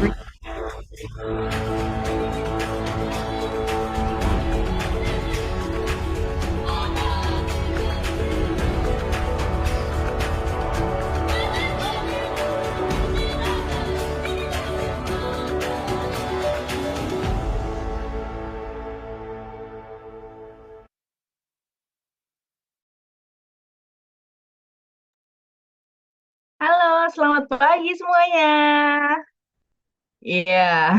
Halo, selamat pagi semuanya. Iya,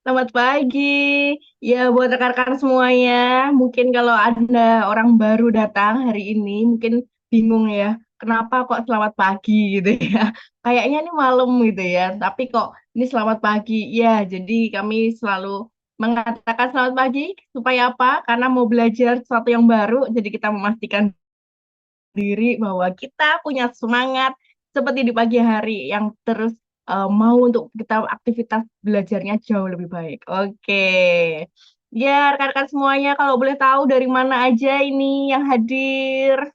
selamat pagi. Ya, buat rekan-rekan semuanya, mungkin kalau ada orang baru datang hari ini, mungkin bingung ya, kenapa kok selamat pagi gitu ya. Kayaknya ini malam gitu ya, tapi kok ini selamat pagi. Ya, jadi kami selalu mengatakan selamat pagi supaya apa? Karena mau belajar sesuatu yang baru, jadi kita memastikan diri bahwa kita punya semangat seperti di pagi hari yang terus mau untuk kita aktivitas belajarnya jauh lebih baik. Oke. Ya, rekan-rekan semuanya kalau boleh tahu dari mana aja ini yang hadir.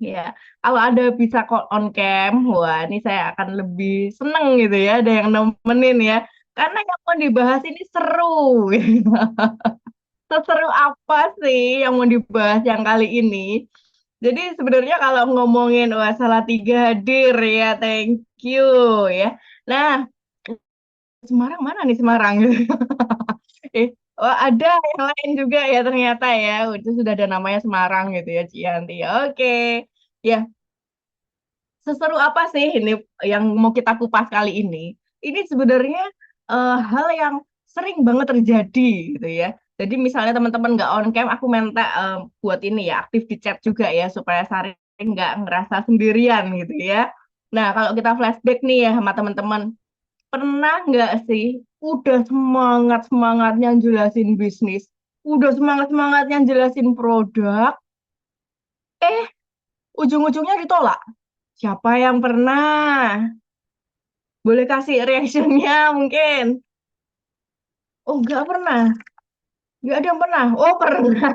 Ya, kalau ada bisa call on cam, wah ini saya akan lebih seneng gitu ya, ada yang nemenin ya. Karena yang mau dibahas ini seru. Seseru apa sih yang mau dibahas yang kali ini? Jadi sebenarnya kalau ngomongin wah salah tiga hadir ya, thank you ya. Nah, Semarang mana nih Semarang? Eh, oh ada yang lain juga ya ternyata ya. Itu sudah ada namanya Semarang gitu ya, Cianti. Oke. Ya, seseru apa sih ini yang mau kita kupas kali ini? Ini sebenarnya hal yang sering banget terjadi gitu ya. Jadi misalnya teman-teman nggak on cam, aku minta buat ini ya aktif di chat juga ya supaya Sari nggak ngerasa sendirian gitu ya. Nah kalau kita flashback nih ya sama teman-teman, pernah nggak sih udah semangat semangatnya jelasin bisnis, udah semangat semangatnya jelasin produk, eh ujung-ujungnya ditolak. Siapa yang pernah? Boleh kasih reactionnya mungkin. Oh, nggak pernah. Nggak ada yang pernah. Oh, pernah.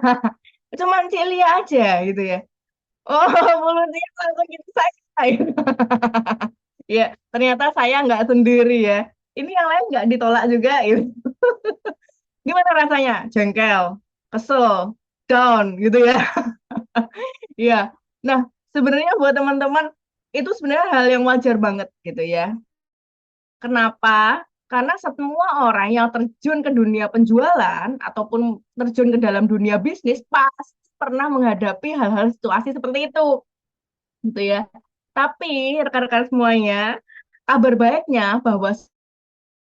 Cuman Celia aja gitu ya. Oh, mulutnya langsung gitu saya. Ya, ternyata saya nggak sendiri ya. Ini yang lain nggak ditolak juga. Gitu. Gimana rasanya? Jengkel, kesel, down gitu ya. Iya. Nah, sebenarnya buat teman-teman itu sebenarnya hal yang wajar banget gitu ya. Kenapa? Karena semua orang yang terjun ke dunia penjualan ataupun terjun ke dalam dunia bisnis pasti pernah menghadapi hal-hal situasi seperti itu, gitu ya. Tapi rekan-rekan semuanya, kabar baiknya bahwa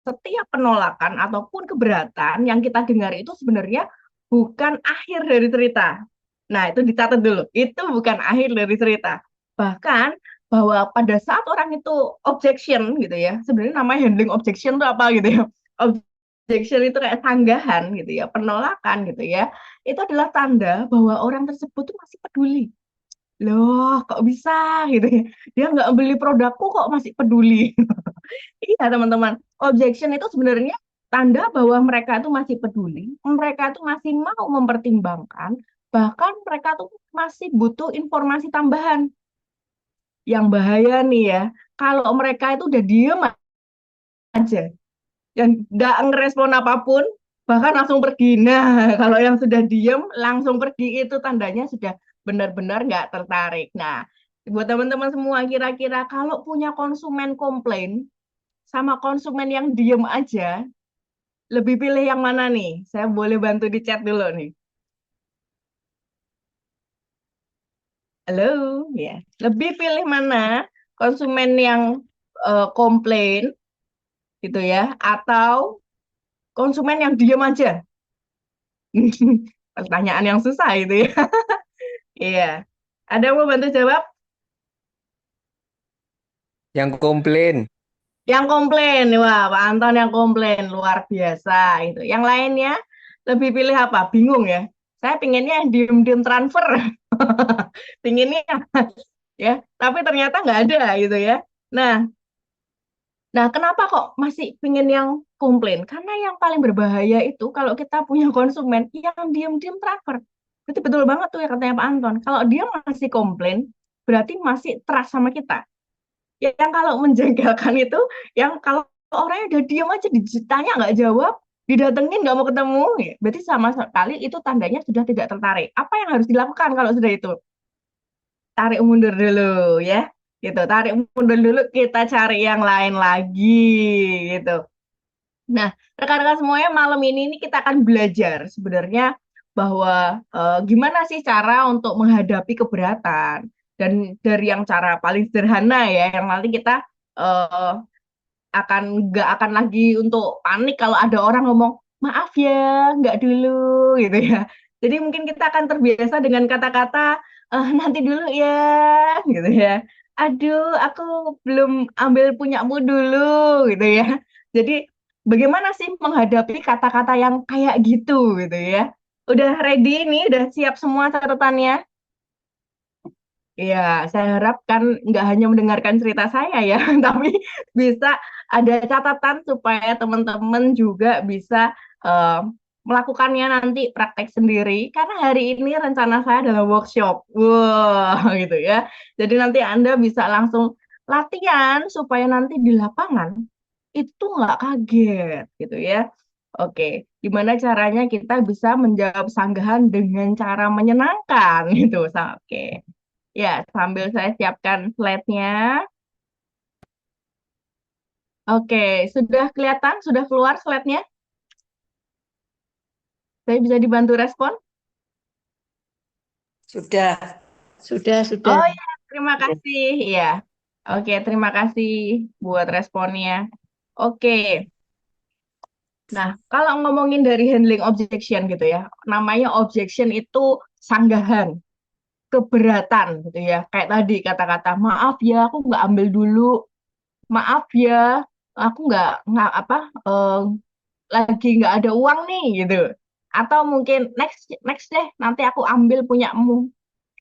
setiap penolakan ataupun keberatan yang kita dengar itu sebenarnya bukan akhir dari cerita. Nah, itu dicatat dulu. Itu bukan akhir dari cerita. Bahkan bahwa pada saat orang itu objection gitu ya, sebenarnya namanya handling objection itu apa gitu ya. Objection itu kayak sanggahan gitu ya, penolakan gitu ya. Itu adalah tanda bahwa orang tersebut tuh masih peduli. Loh, kok bisa gitu ya. Dia nggak beli produkku kok masih peduli. Iya, teman-teman. Objection itu sebenarnya tanda bahwa mereka itu masih peduli, mereka itu masih mau mempertimbangkan, bahkan mereka tuh masih butuh informasi tambahan. Yang bahaya nih ya, kalau mereka itu udah diem aja, dan nggak ngerespon apapun, bahkan langsung pergi. Nah, kalau yang sudah diem, langsung pergi itu tandanya sudah benar-benar nggak tertarik. Nah, buat teman-teman semua, kira-kira kalau punya konsumen komplain, sama konsumen yang diem aja, lebih pilih yang mana nih? Saya boleh bantu di chat dulu nih. Halo, ya. Lebih pilih mana? Konsumen yang komplain gitu ya, atau konsumen yang diem aja? Pertanyaan yang susah itu ya. Iya. Ada yang mau bantu jawab? Yang komplain. Yang komplain, wah Pak Anton yang komplain luar biasa itu. Yang lainnya lebih pilih apa? Bingung ya. Saya pinginnya yang diem-diem transfer, pinginnya ya. Tapi ternyata nggak ada gitu ya. Nah, nah, kenapa kok masih pingin yang komplain? Karena yang paling berbahaya itu kalau kita punya konsumen yang diam-diam transfer. Itu betul banget tuh ya katanya Pak Anton. Kalau dia masih komplain, berarti masih trust sama kita. Yang kalau menjengkelkan itu yang kalau orangnya udah diem aja ditanya nggak jawab, didatengin nggak mau ketemu, ya, berarti sama sekali itu tandanya sudah tidak tertarik. Apa yang harus dilakukan kalau sudah itu? Tarik mundur dulu ya, gitu. Tarik mundur dulu, kita cari yang lain lagi, gitu. Nah, rekan-rekan semuanya malam ini nih kita akan belajar sebenarnya bahwa gimana sih cara untuk menghadapi keberatan, dan dari yang cara paling sederhana ya, yang nanti kita eh, akan nggak akan lagi untuk panik kalau ada orang ngomong maaf ya, nggak dulu gitu ya. Jadi mungkin kita akan terbiasa dengan kata-kata nanti dulu ya gitu ya. Aduh, aku belum ambil punyamu dulu gitu ya. Jadi bagaimana sih menghadapi kata-kata yang kayak gitu ya. Udah ready nih, udah siap semua catatannya? Iya, saya harap kan nggak hanya mendengarkan cerita saya ya, tapi bisa ada catatan supaya teman-teman juga bisa eh, melakukannya nanti praktek sendiri. Karena hari ini rencana saya adalah workshop. Wah, gitu ya. Jadi nanti Anda bisa langsung latihan supaya nanti di lapangan itu nggak kaget gitu ya. Oke, gimana caranya kita bisa menjawab sanggahan dengan cara menyenangkan gitu. Oke. Ya, sambil saya siapkan slide-nya. Oke, sudah kelihatan? Sudah keluar slide-nya? Saya bisa dibantu respon? Sudah. Oh ya, terima kasih. Ya, oke, terima kasih buat responnya. Oke, nah kalau ngomongin dari handling objection gitu ya, namanya objection itu sanggahan, keberatan gitu ya. Kayak tadi kata-kata, maaf ya, aku nggak ambil dulu. Maaf ya, aku nggak apa, eh, lagi nggak ada uang nih gitu, atau mungkin next next deh nanti aku ambil punyamu.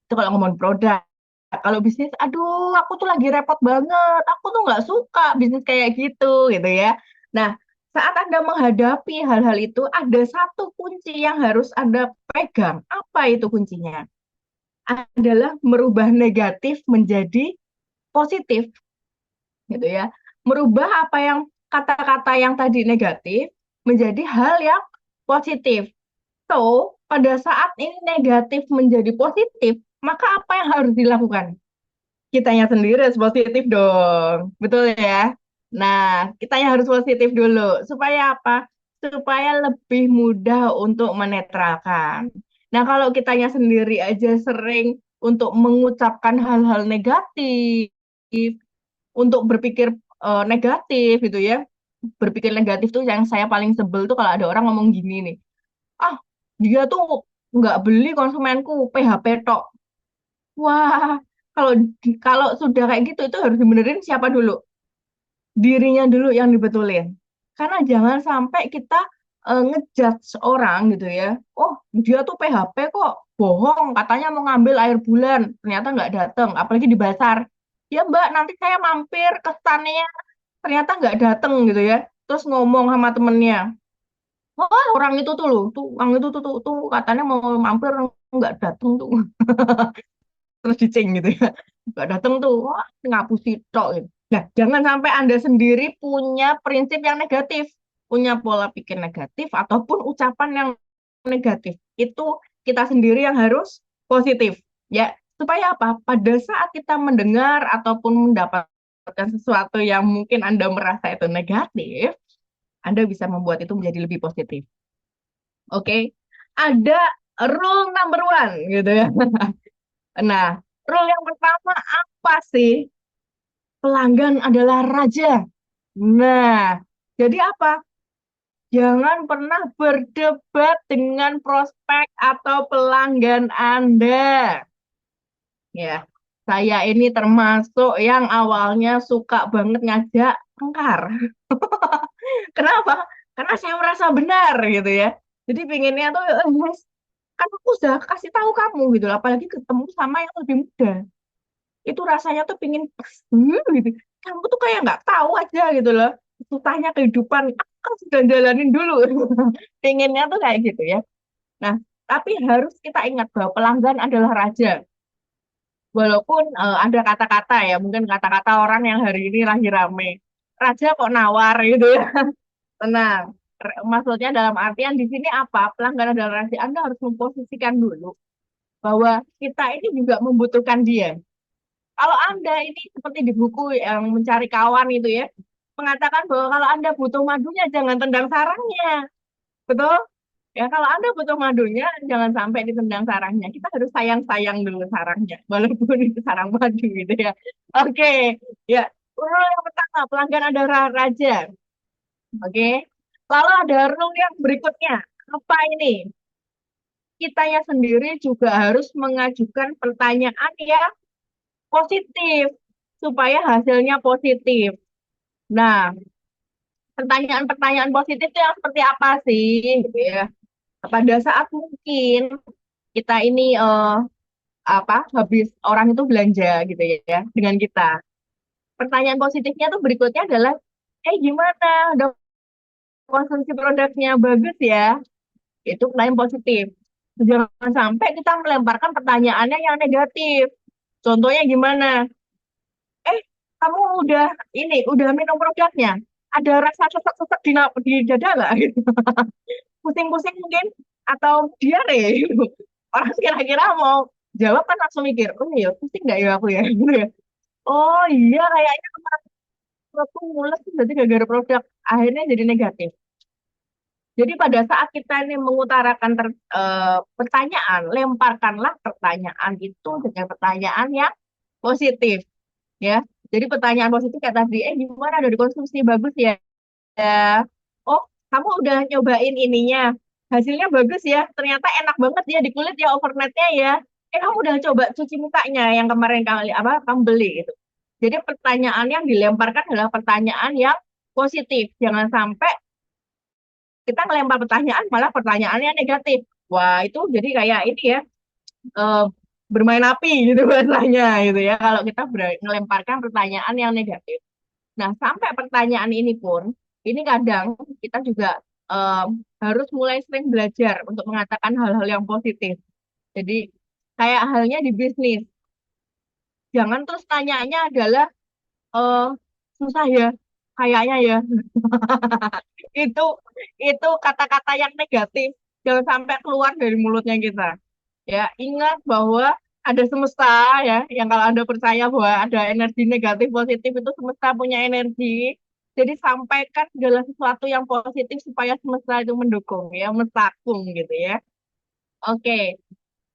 Itu kalau ngomong produk. Kalau bisnis, aduh aku tuh lagi repot banget, aku tuh nggak suka bisnis kayak gitu ya. Nah, saat Anda menghadapi hal-hal itu ada satu kunci yang harus Anda pegang. Apa itu kuncinya? Adalah merubah negatif menjadi positif gitu ya. Merubah apa yang kata-kata yang tadi negatif menjadi hal yang positif. So, pada saat ini negatif menjadi positif, maka apa yang harus dilakukan? Kitanya sendiri harus positif dong. Betul ya? Nah, kitanya harus positif dulu. Supaya apa? Supaya lebih mudah untuk menetralkan. Nah, kalau kitanya sendiri aja sering untuk mengucapkan hal-hal negatif, untuk berpikir negatif gitu ya. Berpikir negatif tuh yang saya paling sebel tuh kalau ada orang ngomong gini nih. Ah, dia tuh nggak beli konsumenku, PHP tok. Wah, kalau kalau sudah kayak gitu itu harus dibenerin siapa dulu? Dirinya dulu yang dibetulin. Karena jangan sampai kita ngejudge orang gitu ya. Oh, dia tuh PHP kok, bohong, katanya mau ngambil air bulan, ternyata nggak datang, apalagi di pasar. Ya Mbak, nanti saya mampir ke stannya, ternyata nggak datang gitu ya. Terus ngomong sama temennya, oh orang itu tuh loh, tuh orang itu tuh katanya mau mampir nggak datang tuh. Terus diceng gitu ya, nggak datang tuh, wah ngapusi tok gitu. Nah, jangan sampai Anda sendiri punya prinsip yang negatif, punya pola pikir negatif ataupun ucapan yang negatif. Itu kita sendiri yang harus positif ya, supaya apa, pada saat kita mendengar ataupun mendapatkan sesuatu yang mungkin Anda merasa itu negatif, Anda bisa membuat itu menjadi lebih positif. Oke, ada rule number one gitu ya. Nah, rule yang pertama apa sih? Pelanggan adalah raja. Nah, jadi apa? Jangan pernah berdebat dengan prospek atau pelanggan Anda. Ya, saya ini termasuk yang awalnya suka banget ngajak tengkar. Kenapa? Karena saya merasa benar gitu ya. Jadi pinginnya tuh, Mas, kan aku sudah kasih tahu kamu gitu, apalagi ketemu sama yang lebih muda. Itu rasanya tuh pingin gitu. Kamu tuh kayak nggak tahu aja gitu loh. Susahnya kehidupan, aku kan sudah jalanin dulu. Pinginnya tuh kayak gitu ya. Nah, tapi harus kita ingat bahwa pelanggan adalah raja. Walaupun ada kata-kata ya, mungkin kata-kata orang yang hari ini lagi rame. raja kok nawar gitu ya. Tenang. Maksudnya dalam artian di sini apa? Pelanggan adalah raja. Anda harus memposisikan dulu bahwa kita ini juga membutuhkan dia. Kalau Anda ini seperti di buku yang mencari kawan itu ya, mengatakan bahwa kalau Anda butuh madunya jangan tendang sarangnya. Betul? Ya, kalau Anda butuh madunya, jangan sampai ditendang sarangnya. Kita harus sayang-sayang dulu sarangnya, walaupun itu sarang madu gitu ya. Oke, ya. Rule yang pertama, pelanggan adalah raja. Oke. Lalu ada rule yang berikutnya. Apa ini? Kitanya sendiri juga harus mengajukan pertanyaan yang positif supaya hasilnya positif. Nah, pertanyaan-pertanyaan positif itu yang seperti apa sih, gitu ya? Pada saat mungkin kita ini apa habis orang itu belanja gitu ya dengan kita. Pertanyaan positifnya tuh berikutnya adalah, gimana? Udah konsumsi produknya bagus ya? Itu pertanyaan positif. Jangan sampai kita melemparkan pertanyaannya yang negatif. Contohnya gimana? Eh, kamu udah minum produknya? Ada rasa sesek-sesek di dada nggak? Gitu. Pusing-pusing mungkin atau diare gitu. Orang kira-kira mau jawab kan langsung mikir, oh iya pusing nggak ya aku ya? Gitu ya. Oh iya kayaknya kemarin aku mules berarti gara-gara produk akhirnya jadi negatif. Jadi pada saat kita ini mengutarakan pertanyaan, lemparkanlah pertanyaan itu dengan pertanyaan yang positif, ya. Jadi pertanyaan positif kayak tadi, gimana dari konsumsi bagus ya? Oh, kamu udah nyobain ininya, hasilnya bagus ya. Ternyata enak banget ya di kulit ya overnightnya ya. Kamu udah coba cuci mukanya yang kemarin kamu beli itu. Jadi pertanyaan yang dilemparkan adalah pertanyaan yang positif. Jangan sampai kita ngelempar pertanyaan malah pertanyaannya negatif. Wah, itu jadi kayak ini ya, eh, bermain api gitu bahasanya gitu ya. Kalau kita ngelemparkan pertanyaan yang negatif. Nah, sampai pertanyaan ini pun, ini kadang kita juga eh, harus mulai sering belajar untuk mengatakan hal-hal yang positif. Jadi, kayak halnya di bisnis. Jangan terus tanyanya adalah, eh, susah ya, kayaknya ya. Itu itu kata-kata yang negatif. Jangan sampai keluar dari mulutnya kita. Ya, ingat bahwa ada semesta ya, yang kalau Anda percaya bahwa ada energi negatif positif itu semesta punya energi. Jadi sampaikan segala sesuatu yang positif supaya semesta itu mendukung ya, mendukung gitu ya. Oke.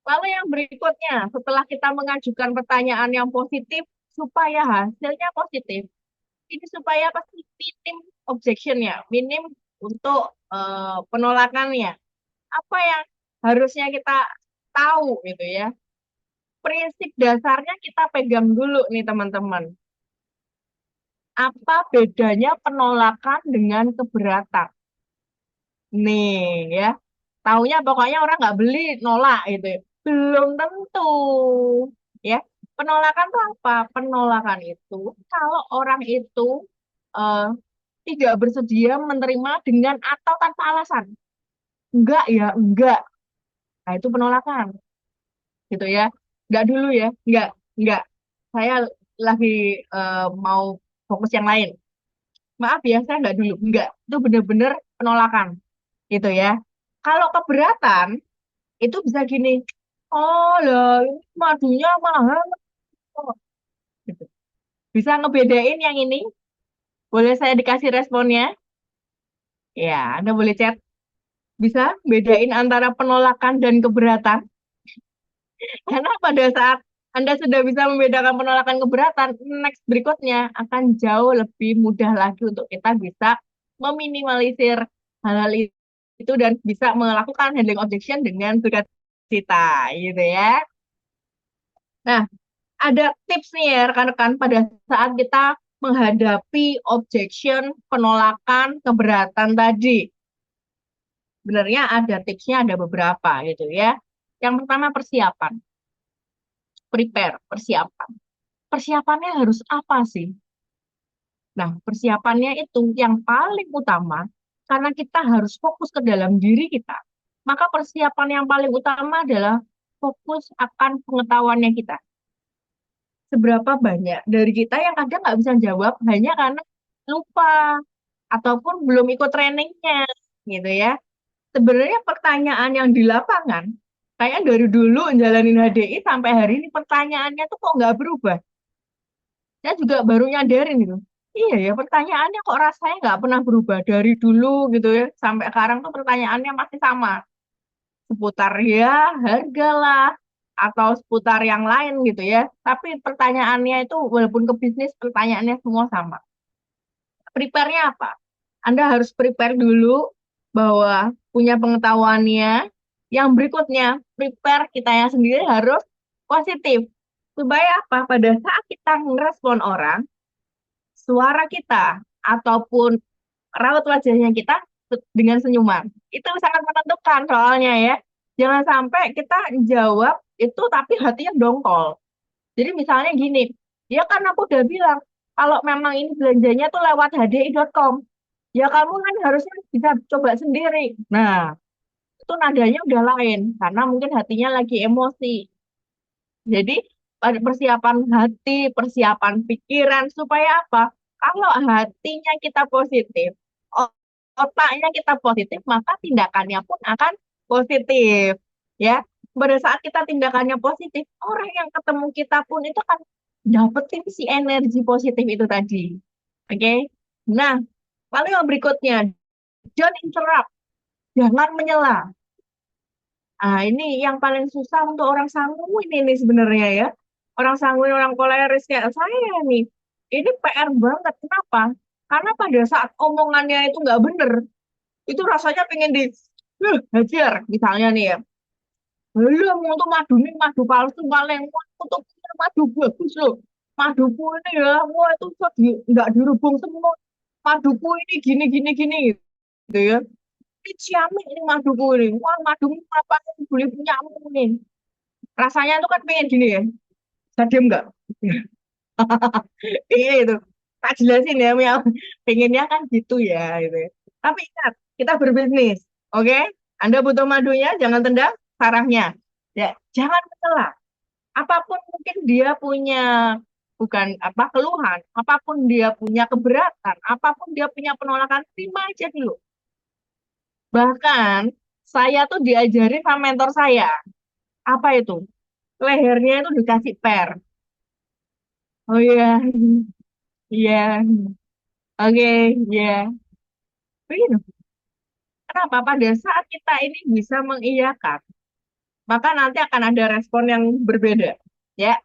Lalu yang berikutnya, setelah kita mengajukan pertanyaan yang positif supaya hasilnya positif, ini supaya pasti minim objection ya, minim untuk penolakannya. Apa yang harusnya kita tahu gitu ya? Prinsip dasarnya kita pegang dulu nih teman-teman. Apa bedanya penolakan dengan keberatan? Nih ya, taunya pokoknya orang nggak beli, nolak gitu ya. Belum tentu ya. Penolakan itu apa? Penolakan itu kalau orang itu eh, tidak bersedia menerima dengan atau tanpa alasan. Enggak ya, enggak. Nah, itu penolakan gitu ya. Enggak dulu ya, enggak. Saya lagi mau fokus yang lain. Maaf ya, saya enggak dulu. Enggak, itu benar-benar penolakan gitu ya. Kalau keberatan, itu bisa gini, oh lah, ini madunya mahal. Kok. Gitu. Bisa ngebedain yang ini? Boleh saya dikasih responnya? Ya, Anda boleh chat. Bisa bedain antara penolakan dan keberatan? Karena pada saat Anda sudah bisa membedakan penolakan keberatan, next berikutnya akan jauh lebih mudah lagi untuk kita bisa meminimalisir hal-hal itu dan bisa melakukan handling objection dengan sukacita, gitu ya. Nah, ada tips nih ya rekan-rekan pada saat kita menghadapi objection, penolakan, keberatan tadi. Sebenarnya ada tipsnya, ada beberapa gitu ya. Yang pertama persiapan, prepare, persiapan. Persiapannya harus apa sih? Nah, persiapannya itu yang paling utama karena kita harus fokus ke dalam diri kita. Maka persiapan yang paling utama adalah fokus akan pengetahuannya kita. Seberapa banyak dari kita yang kadang nggak bisa jawab hanya karena lupa ataupun belum ikut trainingnya gitu ya. Sebenarnya pertanyaan yang di lapangan, kayak dari dulu jalanin HDI sampai hari ini pertanyaannya tuh kok nggak berubah. Saya juga baru nyadarin gitu. Iya ya, pertanyaannya kok rasanya nggak pernah berubah dari dulu gitu ya. Sampai sekarang tuh pertanyaannya masih sama. Seputar ya harga lah, atau seputar yang lain gitu ya. Tapi pertanyaannya itu walaupun ke bisnis, pertanyaannya semua sama. Prepare-nya apa? Anda harus prepare dulu bahwa punya pengetahuannya. Yang berikutnya, prepare kitanya sendiri harus positif. Supaya apa? Pada saat kita ngerespon orang, suara kita ataupun raut wajahnya kita dengan senyuman. Itu sangat menentukan soalnya ya. Jangan sampai kita jawab itu tapi hatinya dongkol. Jadi misalnya gini, ya kan aku udah bilang, kalau memang ini belanjanya tuh lewat hdi.com, ya kamu kan harusnya bisa coba sendiri. Nah, itu nadanya udah lain, karena mungkin hatinya lagi emosi. Jadi, pada persiapan hati, persiapan pikiran, supaya apa? Kalau hatinya kita positif, otaknya kita positif, maka tindakannya pun akan positif. Ya, pada saat kita tindakannya positif, orang yang ketemu kita pun itu kan dapetin si energi positif itu tadi. Oke? Nah, lalu yang berikutnya, don't interrupt, jangan menyela. Ah, ini yang paling susah untuk orang sanguin ini sebenarnya ya. Orang sanguin, orang koleris kayak saya nih. Ini PR banget. Kenapa? Karena pada saat omongannya itu nggak bener, itu rasanya pengen hajar. Misalnya nih ya, belum untuk madu nih, madu palsu paling wah, untuk madu bagus loh. Maduku ini ya, wah itu nggak dirubung semua. Maduku ini gini, gini, gini. Gitu ya. Ini ciamik ini maduku ini. Wah, madumu apa sih boleh punyamu nih. Rasanya tuh kan pengen gini ya. Saya diem nggak? Ini itu. Tak jelasin ya, Mia. Pengennya kan gitu ya. Gitu ya. Tapi ingat, kita berbisnis. Oke? Anda butuh madunya, jangan tendang sarafnya. Ya, jangan mencela. Apapun mungkin dia punya bukan apa keluhan, apapun dia punya keberatan, apapun dia punya penolakan, terima aja dulu. Bahkan saya tuh diajari sama mentor saya. Apa itu? Lehernya itu dikasih per. Oh iya, iya, oke, iya. Begitu. Kenapa? Pada saat kita ini bisa mengiyakan, maka nanti akan ada respon yang berbeda. Ya,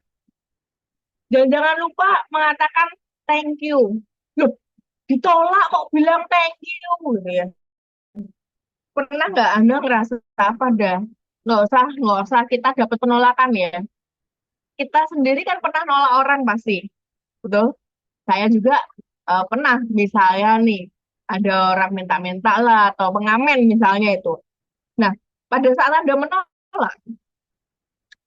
dan jangan lupa mengatakan thank you. Loh, ditolak kok bilang thank you gitu ya. Pernah nggak Anda ngerasa apa dah? Nggak usah kita dapat penolakan ya. Kita sendiri kan pernah nolak orang pasti, betul? Saya juga pernah misalnya nih ada orang minta-minta lah atau pengamen misalnya itu. Nah, pada saat Anda menolak,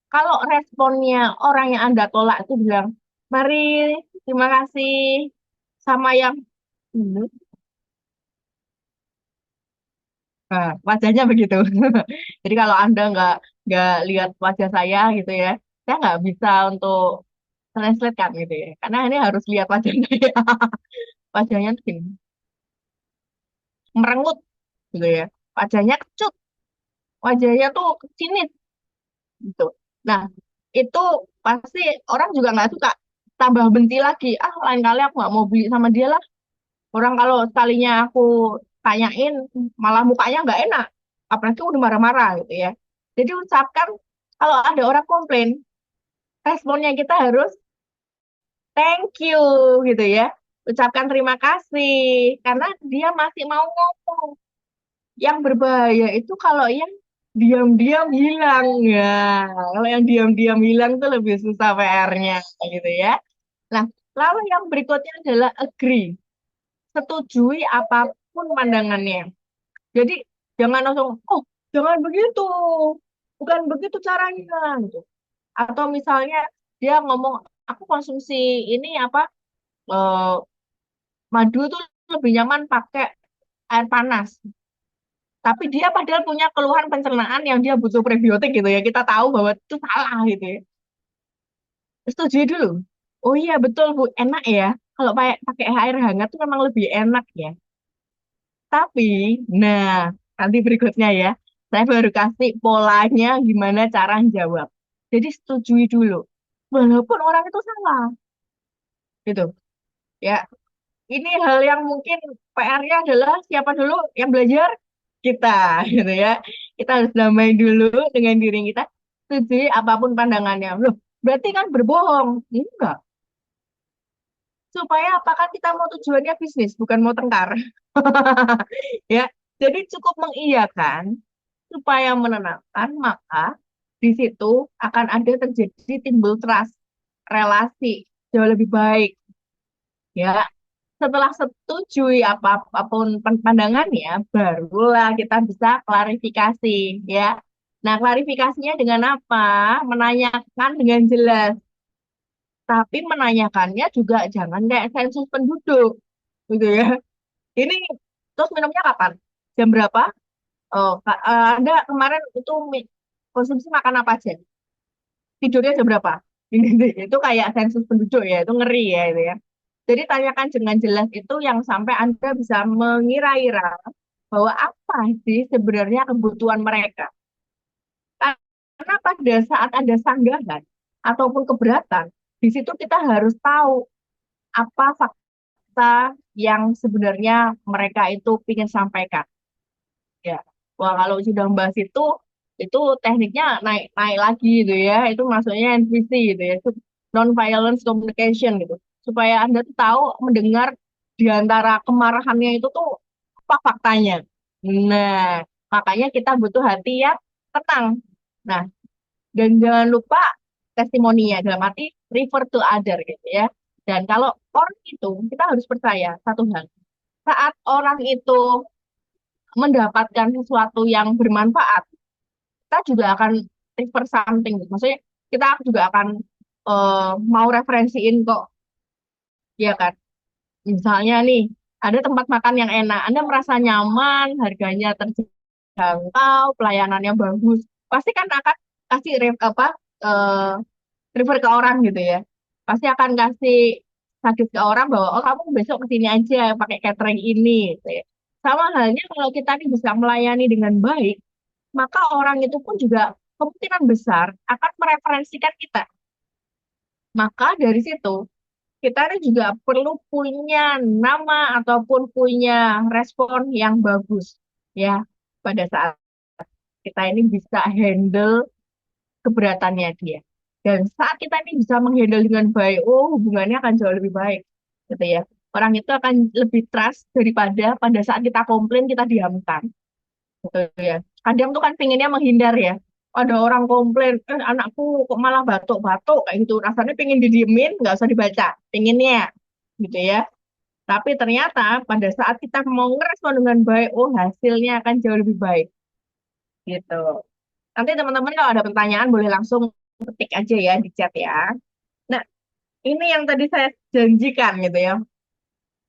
kalau responnya orang yang Anda tolak itu bilang, mari, terima kasih, sama yang "Hmm." Nah, wajahnya begitu. Jadi kalau Anda nggak lihat wajah saya gitu ya, saya nggak bisa untuk translate kan gitu ya. Karena ini harus lihat wajahnya. Wajahnya tuh gini, merengut gitu ya. Wajahnya kecut, wajahnya tuh sinis gitu. Nah, itu pasti orang juga nggak suka. Tambah benci lagi. Ah, lain kali aku nggak mau beli sama dia lah. Orang kalau sekalinya aku tanyain, malah mukanya nggak enak. Apalagi udah marah-marah gitu ya. Jadi ucapkan, kalau ada orang komplain, responnya kita harus thank you gitu ya. Ucapkan terima kasih. Karena dia masih mau ngomong. Yang berbahaya itu kalau yang diam-diam hilang ya. Kalau yang diam-diam hilang tuh lebih susah PR-nya gitu ya. Nah, lalu yang berikutnya adalah agree. Setujui apapun pandangannya. Jadi jangan langsung, oh jangan begitu, bukan begitu caranya gitu. Atau misalnya dia ngomong, aku konsumsi ini apa eh, madu tuh lebih nyaman pakai air panas. Tapi dia padahal punya keluhan pencernaan yang dia butuh prebiotik gitu ya. Kita tahu bahwa itu salah gitu ya. Setuju dulu. Oh iya betul Bu, enak ya. kalau pakai pakai air hangat tuh memang lebih enak ya. Tapi, nah, nanti berikutnya ya, saya baru kasih polanya gimana cara jawab. Jadi setujui dulu, walaupun orang itu salah, gitu. Ya, ini hal yang mungkin PR-nya adalah siapa dulu yang belajar kita, gitu ya. Kita harus damai dulu dengan diri kita, setujui apapun pandangannya. Loh, berarti kan berbohong. Enggak. Supaya apakah kita mau tujuannya bisnis, bukan mau tengkar. Ya, jadi cukup mengiyakan supaya menenangkan, maka di situ akan ada terjadi timbul trust, relasi jauh lebih baik. Ya, setelah setujui apapun pandangannya, barulah kita bisa klarifikasi. Ya, nah klarifikasinya dengan apa? Menanyakan dengan jelas, tapi menanyakannya juga jangan kayak sensus penduduk, gitu ya. Ini terus minumnya kapan? Jam berapa? Oh, Anda kemarin itu konsumsi makan apa aja? Tidurnya jam berapa? Itu kayak sensus penduduk ya, itu ngeri ya itu ya. Jadi tanyakan dengan jelas itu yang sampai Anda bisa mengira-ira bahwa apa sih sebenarnya kebutuhan mereka. Karena pada saat ada sanggahan ataupun keberatan, di situ kita harus tahu apa fakta yang sebenarnya mereka itu ingin sampaikan. Ya, wah kalau sudah membahas itu tekniknya naik naik lagi gitu ya. Itu maksudnya NVC gitu ya, itu non violence communication gitu. Supaya Anda tuh tahu mendengar di antara kemarahannya itu tuh apa faktanya. Nah, makanya kita butuh hati yang tenang. Nah, dan jangan lupa testimoninya dalam arti refer to other gitu ya. Dan kalau orang itu kita harus percaya satu hal. Saat orang itu mendapatkan sesuatu yang bermanfaat, kita juga akan refer something. Maksudnya kita juga akan mau referensiin kok, ya kan? Misalnya nih, ada tempat makan yang enak, Anda merasa nyaman, harganya terjangkau, pelayanannya bagus, pasti kan akan kasih eh, refer ke orang gitu ya. Pasti akan kasih sakit ke orang bahwa oh kamu besok ke sini aja pakai catering ini gitu ya. Sama halnya kalau kita nih bisa melayani dengan baik, maka orang itu pun juga kemungkinan besar akan mereferensikan kita. Maka dari situ kita ini juga perlu punya nama ataupun punya respon yang bagus ya pada saat kita ini bisa handle keberatannya dia. Dan saat kita ini bisa menghandle dengan baik, oh hubungannya akan jauh lebih baik, gitu ya. Orang itu akan lebih trust daripada pada saat kita komplain kita diamkan, gitu ya. Kadang tuh kan pinginnya menghindar ya. Ada orang komplain, anakku kok malah batuk-batuk kayak gitu. Rasanya pingin didiemin, nggak usah dibaca, pinginnya, gitu ya. Tapi ternyata pada saat kita mau ngerespon dengan baik, oh hasilnya akan jauh lebih baik, gitu. Nanti teman-teman kalau ada pertanyaan boleh langsung ketik aja ya di chat ya. Nah, ini yang tadi saya janjikan gitu ya.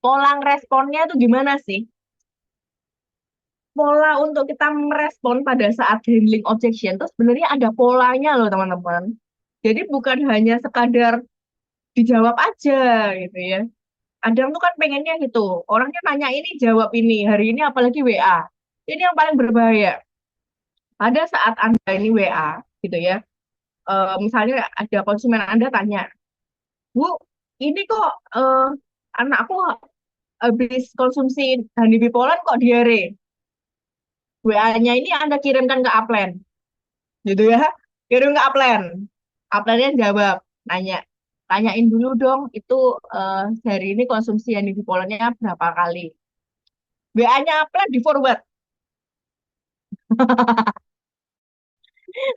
Pola responnya itu gimana sih? Pola untuk kita merespon pada saat handling objection itu sebenarnya ada polanya loh teman-teman. Jadi bukan hanya sekadar dijawab aja gitu ya. Ada yang tuh kan pengennya gitu. Orangnya nanya ini jawab ini. Hari ini apalagi WA. Ini yang paling berbahaya. Pada saat Anda ini WA gitu ya. Misalnya ada konsumen Anda tanya, Bu, ini kok anakku habis konsumsi Honey Bipolar kok diare. WA-nya ini Anda kirimkan ke Upland, gitu ya. Kirim ke Upland. Uplandnya jawab, nanya, tanyain dulu dong, itu sehari ini konsumsi Honey Bipolarnya berapa kali. WA-nya Upland di forward.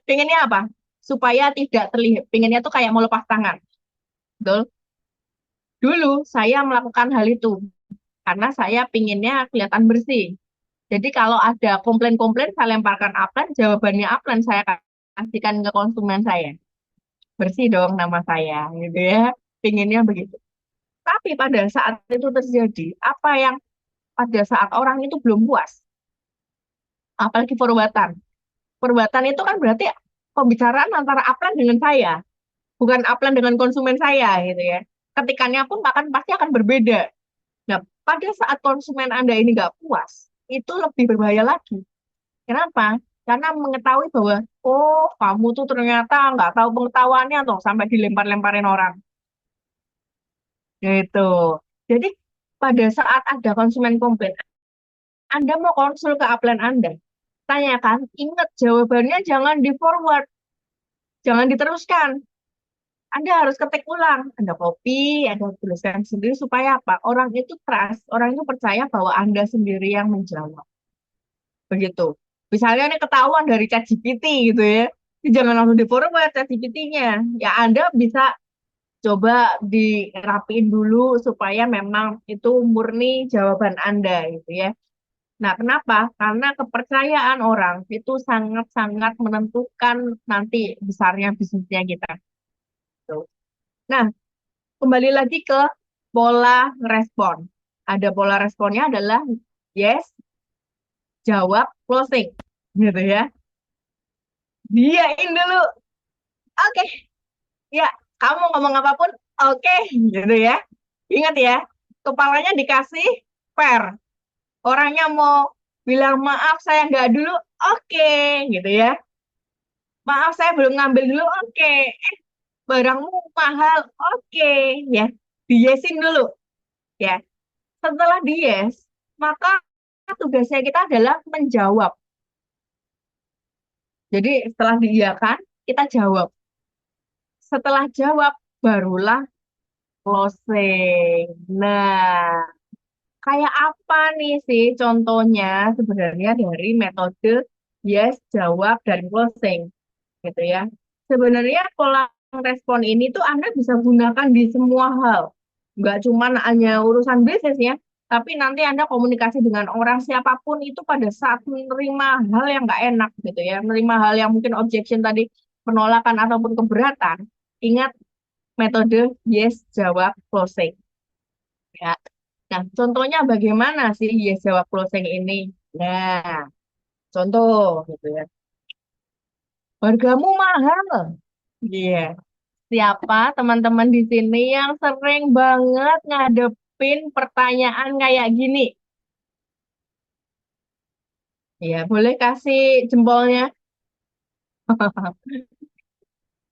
Pengennya apa? Supaya tidak terlihat. Pengennya tuh kayak mau lepas tangan. Betul? Dulu saya melakukan hal itu karena saya pinginnya kelihatan bersih. Jadi kalau ada komplain-komplain, saya lemparkan upline, jawabannya upline saya kasihkan ke konsumen saya. Bersih dong nama saya, gitu ya. Pinginnya begitu. Tapi pada saat itu terjadi, apa yang pada saat orang itu belum puas, apalagi perbuatan. Perbuatan itu kan berarti pembicaraan antara upline dengan saya, bukan upline dengan konsumen saya, gitu ya. ketikannya pun akan pasti akan berbeda. Nah, pada saat konsumen Anda ini nggak puas, itu lebih berbahaya lagi. Kenapa? Karena mengetahui bahwa, oh, kamu tuh ternyata nggak tahu pengetahuannya tuh, sampai dilempar-lemparin orang. Gitu. Jadi, pada saat ada konsumen komplain, Anda mau konsul ke upline Anda, tanyakan, ingat jawabannya jangan di-forward, jangan diteruskan. Anda harus ketik ulang, Anda copy, Anda tuliskan sendiri supaya apa? Orang itu trust, orang itu percaya bahwa Anda sendiri yang menjawab. Begitu. Misalnya ini ketahuan dari ChatGPT gitu ya. Jangan langsung di-forward ChatGPT-nya. Ya Anda bisa coba dirapiin dulu supaya memang itu murni jawaban Anda gitu ya. Nah, kenapa? Karena kepercayaan orang itu sangat-sangat menentukan nanti besarnya bisnisnya kita. Gitu. Nah, kembali lagi ke pola respon. Ada pola responnya adalah yes, jawab, closing. Gitu ya. Diain dulu. Oke, ya, kamu ngomong apapun, oke, gitu ya. Ingat ya, kepalanya dikasih per. Orangnya mau bilang maaf saya nggak dulu, oke, gitu ya. Maaf saya belum ngambil dulu, oke. Barangmu mahal, oke, ya. Diyesin dulu, ya. Setelah yes, maka tugasnya kita adalah menjawab. Jadi setelah diiyakan, kita jawab. Setelah jawab, barulah closing. Nah, kayak apa nih sih contohnya sebenarnya dari metode yes, jawab, dan closing gitu ya. Sebenarnya pola respon ini tuh Anda bisa gunakan di semua hal. Nggak cuma hanya urusan bisnis ya, tapi nanti Anda komunikasi dengan orang siapapun itu pada saat menerima hal yang nggak enak gitu ya, menerima hal yang mungkin objection tadi, penolakan ataupun keberatan. Ingat metode yes, jawab, closing. Ya. Nah, contohnya bagaimana sih yes jawab closing ini? Nah, contoh gitu ya. Hargamu mahal. Iya. Siapa teman-teman di sini yang sering banget ngadepin pertanyaan kayak gini? Ya, boleh kasih jempolnya.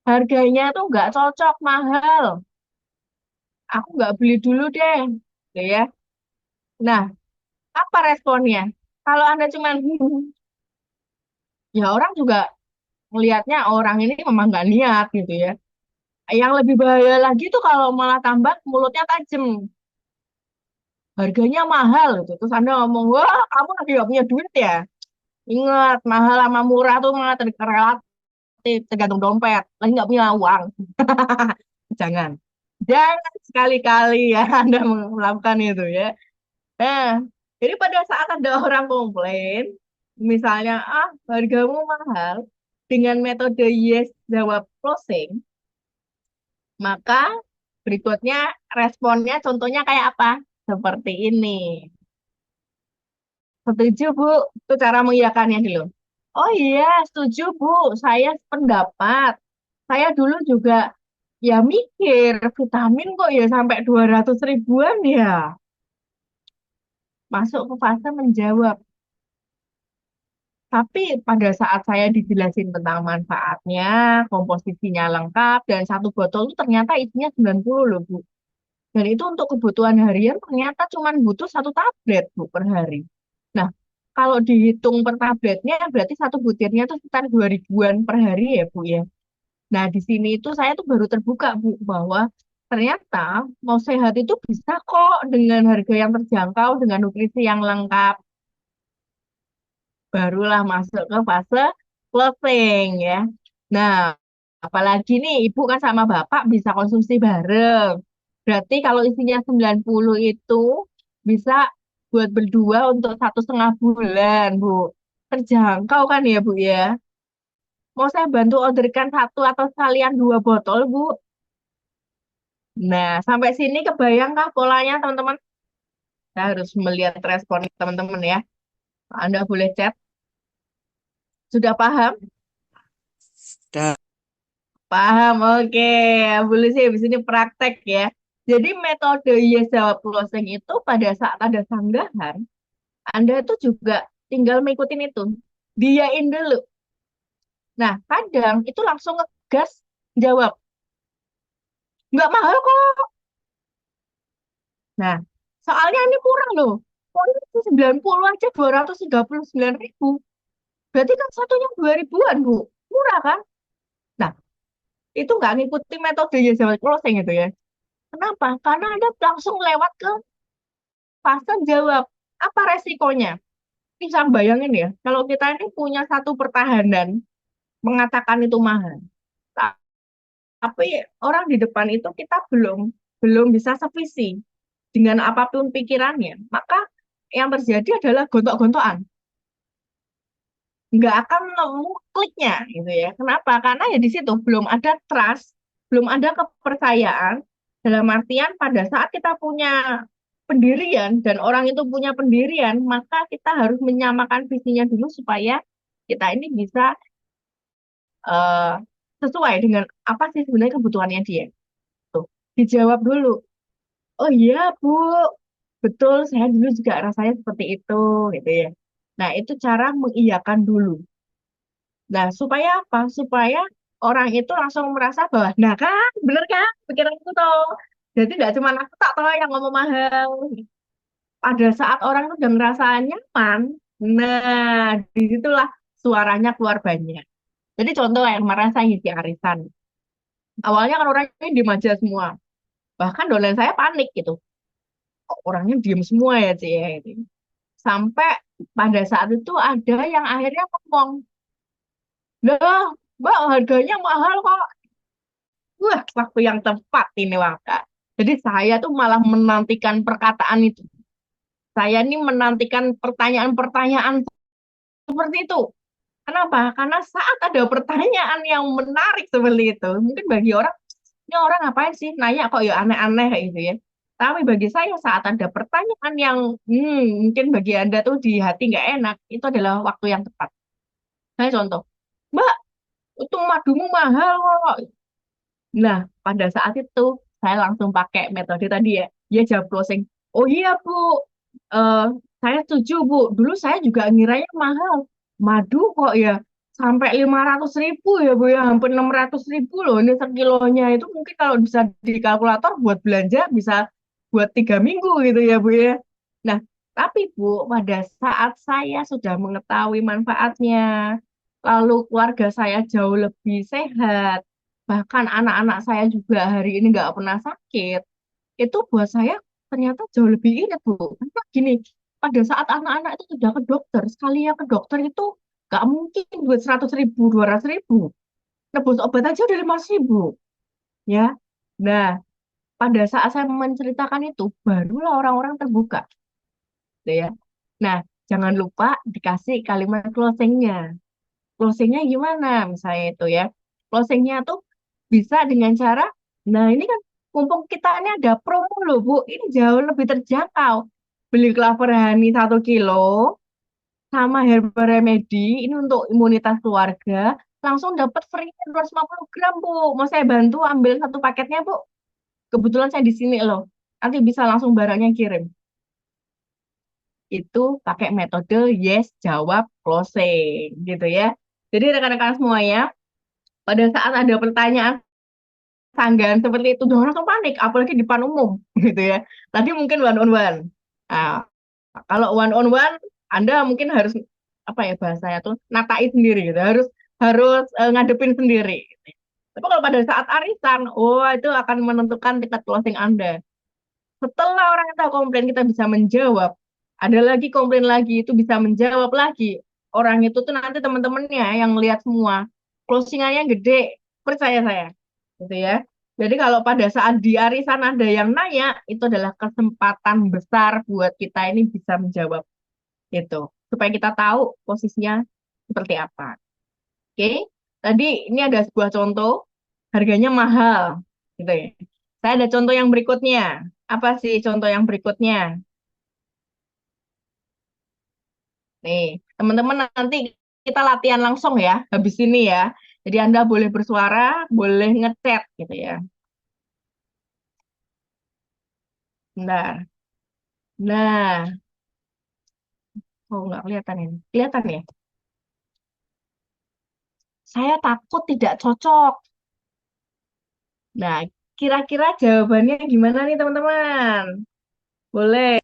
Harganya tuh nggak cocok, mahal. Aku nggak beli dulu deh. Gitu ya. Nah, apa responnya? Kalau Anda cuman ya orang juga melihatnya orang ini memang nggak niat gitu ya. Yang lebih bahaya lagi tuh kalau malah tambah mulutnya tajam, harganya mahal gitu. Terus Anda ngomong, wah kamu lagi gak punya duit ya? Ingat, mahal sama murah tuh malah relatif, tergantung dompet. Lagi nggak punya uang. Jangan. Jangan sekali-kali ya Anda melakukan itu ya. Nah, jadi pada saat ada orang komplain, misalnya, ah hargamu mahal, dengan metode yes, jawab, closing, maka berikutnya responnya contohnya kayak apa? Seperti ini. Setuju, Bu. Itu cara mengiyakannya dulu. Oh iya, setuju, Bu. Saya pendapat. Saya dulu juga ya mikir vitamin kok ya sampai 200 ribuan ya. Masuk ke fase menjawab. Tapi pada saat saya dijelasin tentang manfaatnya, komposisinya lengkap, dan satu botol itu ternyata isinya 90 loh, Bu. Dan itu untuk kebutuhan harian ternyata cuma butuh satu tablet, Bu, per hari. Nah, kalau dihitung per tabletnya, berarti satu butirnya itu sekitar 2 ribuan per hari ya, Bu, ya. Nah, di sini itu saya tuh baru terbuka, Bu, bahwa ternyata mau sehat itu bisa kok dengan harga yang terjangkau, dengan nutrisi yang lengkap. Barulah masuk ke fase closing ya. Nah, apalagi nih ibu kan sama bapak bisa konsumsi bareng. Berarti kalau isinya 90 itu bisa buat berdua untuk 1,5 bulan, Bu. Terjangkau kan ya, Bu ya? Mau saya bantu orderkan satu atau sekalian 2 botol, Bu? Nah, sampai sini kebayangkah polanya, teman-teman? Saya harus melihat respon teman-teman ya. Anda boleh chat. Sudah paham? Dah. Paham, oke. Boleh sih, habis ini praktek ya. Jadi metode yes jawab closing itu pada saat ada sanggahan, Anda itu juga tinggal mengikutin itu. Diain dulu. Nah, kadang itu langsung ngegas jawab. Nggak mahal kok. Nah, soalnya ini kurang loh. Oh, ini 90 aja 239.000. Berarti kan satunya 2 ribuan, Bu. Murah kan? Nah, itu nggak ngikutin metode yes jawab closing itu ya. Kenapa? Karena Anda langsung lewat ke fase jawab. Apa resikonya? Bisa bayangin ya, kalau kita ini punya satu pertahanan mengatakan itu mahal, tapi orang di depan itu kita belum belum bisa sevisi dengan apapun pikirannya, maka yang terjadi adalah gontok-gontokan, nggak akan nemu kliknya gitu ya. Kenapa? Karena ya di situ belum ada trust, belum ada kepercayaan dalam artian pada saat kita punya pendirian dan orang itu punya pendirian, maka kita harus menyamakan visinya dulu supaya kita ini bisa eh, sesuai dengan apa sih sebenarnya kebutuhannya dia. Tuh, dijawab dulu. Oh iya, Bu. Betul, saya dulu juga rasanya seperti itu, gitu ya. Nah, itu cara mengiyakan dulu. Nah, supaya apa? Supaya orang itu langsung merasa bahwa, nah kan, bener kan, pikiranku tuh. Jadi nggak cuma aku tak tahu yang ngomong mahal. Pada saat orang itu udah ngerasa nyaman, nah, disitulah suaranya keluar banyak. Jadi contoh yang kemarin saya ngisi arisan. Awalnya kan orangnya diem aja semua. Bahkan dolen saya panik gitu. Kok orangnya diem semua ya, Ci, ya, gitu. Sampai pada saat itu ada yang akhirnya ngomong, lah, Mbak, harganya mahal kok. Wah, waktu yang tepat ini, Waka. Jadi saya tuh malah menantikan perkataan itu. Saya ini menantikan pertanyaan-pertanyaan seperti itu. Kenapa? Karena saat ada pertanyaan yang menarik seperti itu, mungkin bagi orang, ini orang ngapain sih nanya kok ya aneh-aneh kayak gitu ya. Tapi bagi saya saat ada pertanyaan yang mungkin bagi Anda tuh di hati nggak enak, itu adalah waktu yang tepat. Saya contoh, Mbak, itu madumu mahal kok. Nah, pada saat itu saya langsung pakai metode tadi ya, dia jawab closing. Oh iya Bu, Eh, saya setuju Bu. Dulu saya juga ngiranya mahal. Madu kok ya sampai 500.000 ya Bu ya, hampir 600.000 loh. Ini sekilonya itu mungkin kalau bisa di kalkulator buat belanja bisa buat 3 minggu gitu ya Bu ya. Nah, tapi Bu, pada saat saya sudah mengetahui manfaatnya, lalu keluarga saya jauh lebih sehat, bahkan anak-anak saya juga hari ini nggak pernah sakit, itu buat saya ternyata jauh lebih irit, Bu. Karena gini, pada saat anak-anak itu sudah ke dokter, sekali ya ke dokter itu nggak mungkin duit 100.000, 200.000. Nebus obat aja udah 5.000, ya. Nah, pada saat saya menceritakan itu, barulah orang-orang terbuka, gitu ya. Nah, jangan lupa dikasih kalimat closingnya. Closingnya gimana misalnya itu ya. Closingnya tuh bisa dengan cara, nah ini kan mumpung kita ini ada promo loh Bu, ini jauh lebih terjangkau. Beli Clover Honey 1 kilo sama Herbal Remedy, ini untuk imunitas keluarga, langsung dapat free 250 gram Bu. Mau saya bantu ambil satu paketnya Bu? Kebetulan saya di sini loh. Nanti bisa langsung barangnya kirim. Itu pakai metode yes, jawab, closing gitu ya. Jadi rekan-rekan semuanya, pada saat ada pertanyaan sanggahan seperti itu, udah langsung panik, apalagi di depan umum, gitu ya. Tadi mungkin one on one. Nah, kalau one on one, Anda mungkin harus apa ya bahasanya tuh natai sendiri gitu, harus harus ngadepin sendiri. Gitu. Tapi kalau pada saat arisan, oh itu akan menentukan tingkat closing Anda. Setelah orang yang tahu komplain kita bisa menjawab, ada lagi komplain lagi itu bisa menjawab lagi. Orang itu tuh nanti teman-temannya yang lihat semua, closingannya gede, percaya saya, gitu ya. Jadi kalau pada saat di arisan ada yang nanya, itu adalah kesempatan besar buat kita ini bisa menjawab itu, supaya kita tahu posisinya seperti apa. Oke, tadi ini ada sebuah contoh, harganya mahal, gitu ya. Saya ada contoh yang berikutnya. Apa sih contoh yang berikutnya? Nih, teman-teman nanti kita latihan langsung ya, habis ini ya. Jadi Anda boleh bersuara, boleh ngechat gitu ya. Bentar. Nah, oh nggak kelihatan ini. Kelihatan ya? Saya takut tidak cocok. Nah, kira-kira jawabannya gimana nih teman-teman? Boleh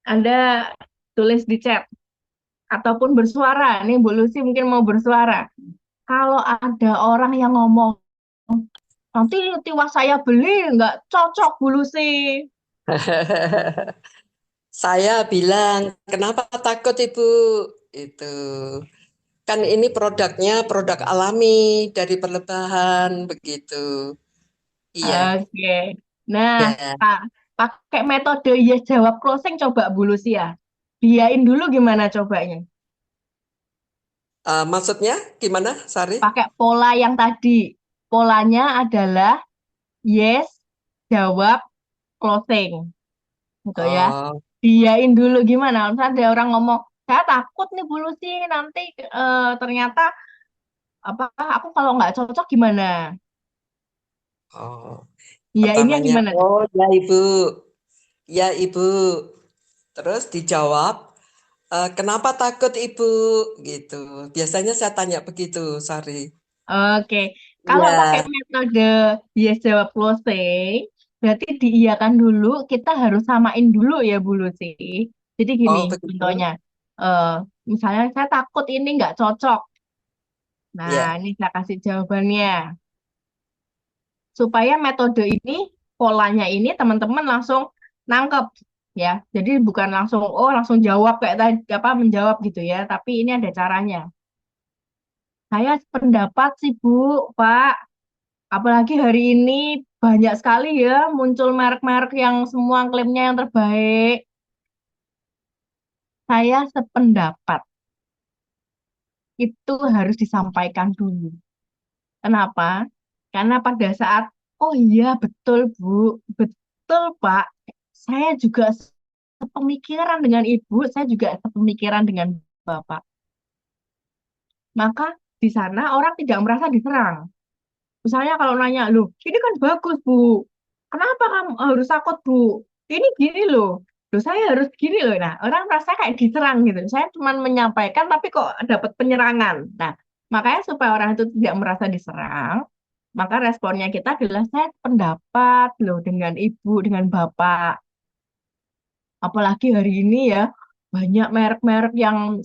Anda tulis di chat ataupun bersuara. Nih Bu Lucy mungkin mau bersuara. Kalau ada orang yang ngomong, nanti tiwas saya beli nggak cocok Bu Lucy. Saya bilang, kenapa takut Ibu? Itu kan ini produknya produk alami dari perlebahan begitu. Iya, Oke. Nah, ya. Pak, pakai metode yes jawab closing coba Bu Lucy ya. Diain dulu gimana cobanya? Maksudnya gimana, Sari? Pakai pola yang tadi. Polanya adalah yes, jawab, closing. Gitu ya. Oh, Diain dulu gimana? Misalnya ada orang ngomong, saya takut nih Bu Lucy nanti ternyata apa aku kalau nggak cocok gimana? oh. Iyainnya Pertamanya, gimana? oh ya Ibu, ya Ibu. Terus dijawab, kenapa takut Ibu? Gitu. Biasanya saya tanya begitu, Sari. Oke, kalau pakai Iya. metode yes jawab closing, berarti diiyakan dulu, kita harus samain dulu ya Bu Lucy. Jadi gini, Oh begitu. contohnya, eh misalnya saya takut ini nggak cocok. Nah, Ya. ini saya kasih jawabannya. Supaya metode ini, polanya ini teman-teman langsung nangkep ya. Jadi bukan langsung, oh langsung jawab kayak tadi, apa menjawab gitu ya. Tapi ini ada caranya. Saya pendapat sih Bu, Pak. Apalagi hari ini banyak sekali ya muncul merek-merek yang semua klaimnya yang terbaik. Saya sependapat itu harus disampaikan dulu. Kenapa? Karena pada saat, oh iya betul Bu, betul Pak, saya juga sepemikiran dengan Ibu, saya juga sepemikiran dengan Bapak. Maka di sana orang tidak merasa diserang. Misalnya kalau nanya, loh, ini kan bagus, Bu. Kenapa kamu harus takut, Bu? Ini gini loh. Loh, saya harus gini loh. Nah, orang merasa kayak diserang gitu. Saya cuma menyampaikan, tapi kok dapat penyerangan. Nah, makanya supaya orang itu tidak merasa diserang, maka responnya kita adalah saya pendapat loh dengan Ibu, dengan Bapak. Apalagi hari ini ya, banyak merek-merek yang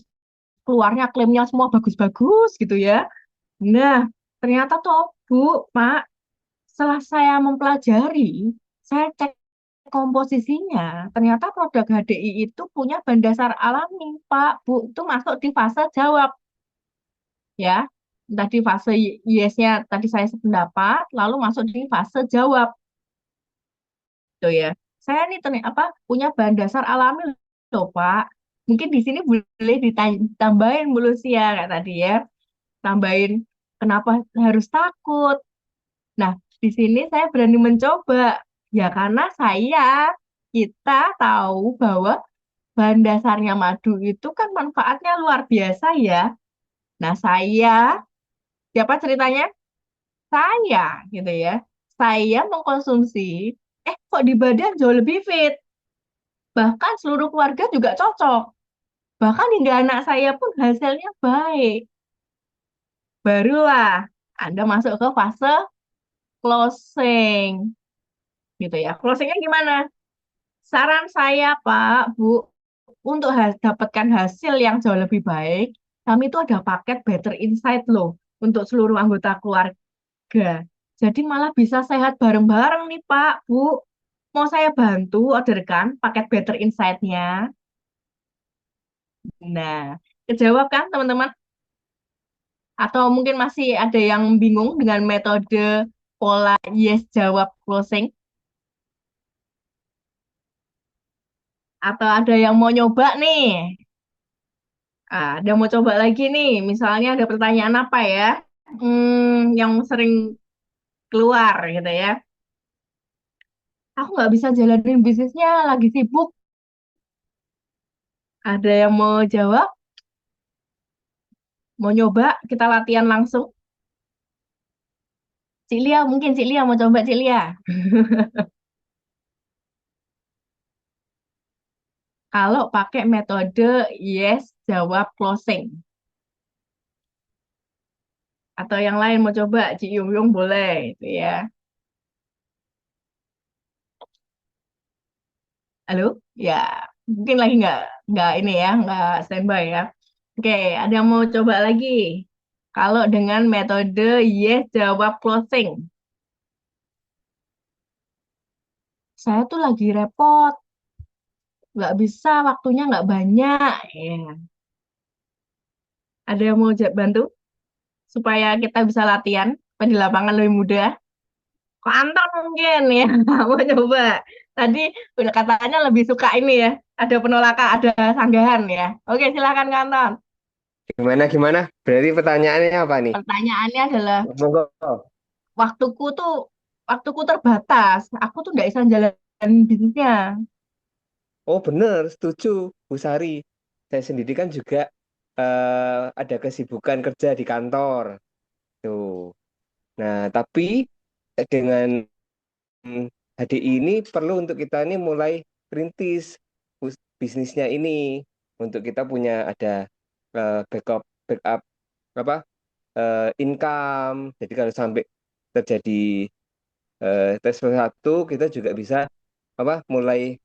keluarnya klaimnya semua bagus-bagus gitu ya. Nah, ternyata tuh, Bu, Pak, setelah saya mempelajari, saya cek komposisinya, ternyata produk HDI itu punya bahan dasar alami, Pak, Bu, itu masuk di fase jawab, ya. Tadi fase yes-nya, tadi saya sependapat, lalu masuk di fase jawab, tuh ya. Saya nih apa punya bahan dasar alami loh, Pak. Mungkin di sini boleh ditambahin mulu sih ya, kayak tadi ya. Tambahin kenapa harus takut. Nah, di sini saya berani mencoba. Ya karena kita tahu bahwa bahan dasarnya madu itu kan manfaatnya luar biasa ya. Nah, siapa ceritanya? Saya, gitu ya. Saya mengkonsumsi, kok di badan jauh lebih fit. Bahkan seluruh keluarga juga cocok. Bahkan hingga anak saya pun hasilnya baik. Barulah Anda masuk ke fase closing, gitu ya. Closingnya gimana? Saran saya, Pak, Bu, untuk dapatkan hasil yang jauh lebih baik, kami itu ada paket Better Insight loh untuk seluruh anggota keluarga. Jadi malah bisa sehat bareng-bareng nih, Pak, Bu. Mau saya bantu orderkan paket Better Insight-nya? Nah, kejawab kan, teman-teman? Atau mungkin masih ada yang bingung dengan metode pola yes jawab closing? Atau ada yang mau nyoba nih? Ada mau coba lagi nih, misalnya ada pertanyaan apa ya? Yang sering keluar gitu ya. Aku nggak bisa jalanin bisnisnya, lagi sibuk. Ada yang mau jawab? Mau nyoba? Kita latihan langsung. Cik Lia, mungkin Cik Lia mau coba Cik Lia. kalau pakai metode yes, jawab, closing. Atau yang lain mau coba, Ci Yung Yung boleh itu ya. Halo? Ya, mungkin lagi nggak ini ya, nggak standby ya. Oke, ada yang mau coba lagi? Kalau dengan metode yes, jawab, closing. Saya tuh lagi repot, nggak bisa, waktunya nggak banyak. Ya. Ada yang mau bantu supaya kita bisa latihan, supaya di lapangan lebih mudah? Kantor mungkin ya, mau coba. Tadi udah katanya lebih suka ini ya, ada penolakan, ada sanggahan ya. Oke, silakan Kantor. Gimana gimana? Berarti pertanyaannya apa nih? Pertanyaannya adalah, Monggo. waktuku tuh, waktuku terbatas. Aku tuh nggak bisa jalan bisnisnya. Oh bener, setuju Bu Sari. Saya sendiri kan juga ada kesibukan kerja di kantor. Tuh. Nah, tapi dengan HDI ini perlu untuk kita ini mulai rintis bisnisnya ini untuk kita punya ada backup apa income. Jadi kalau sampai terjadi tes satu kita juga bisa mulai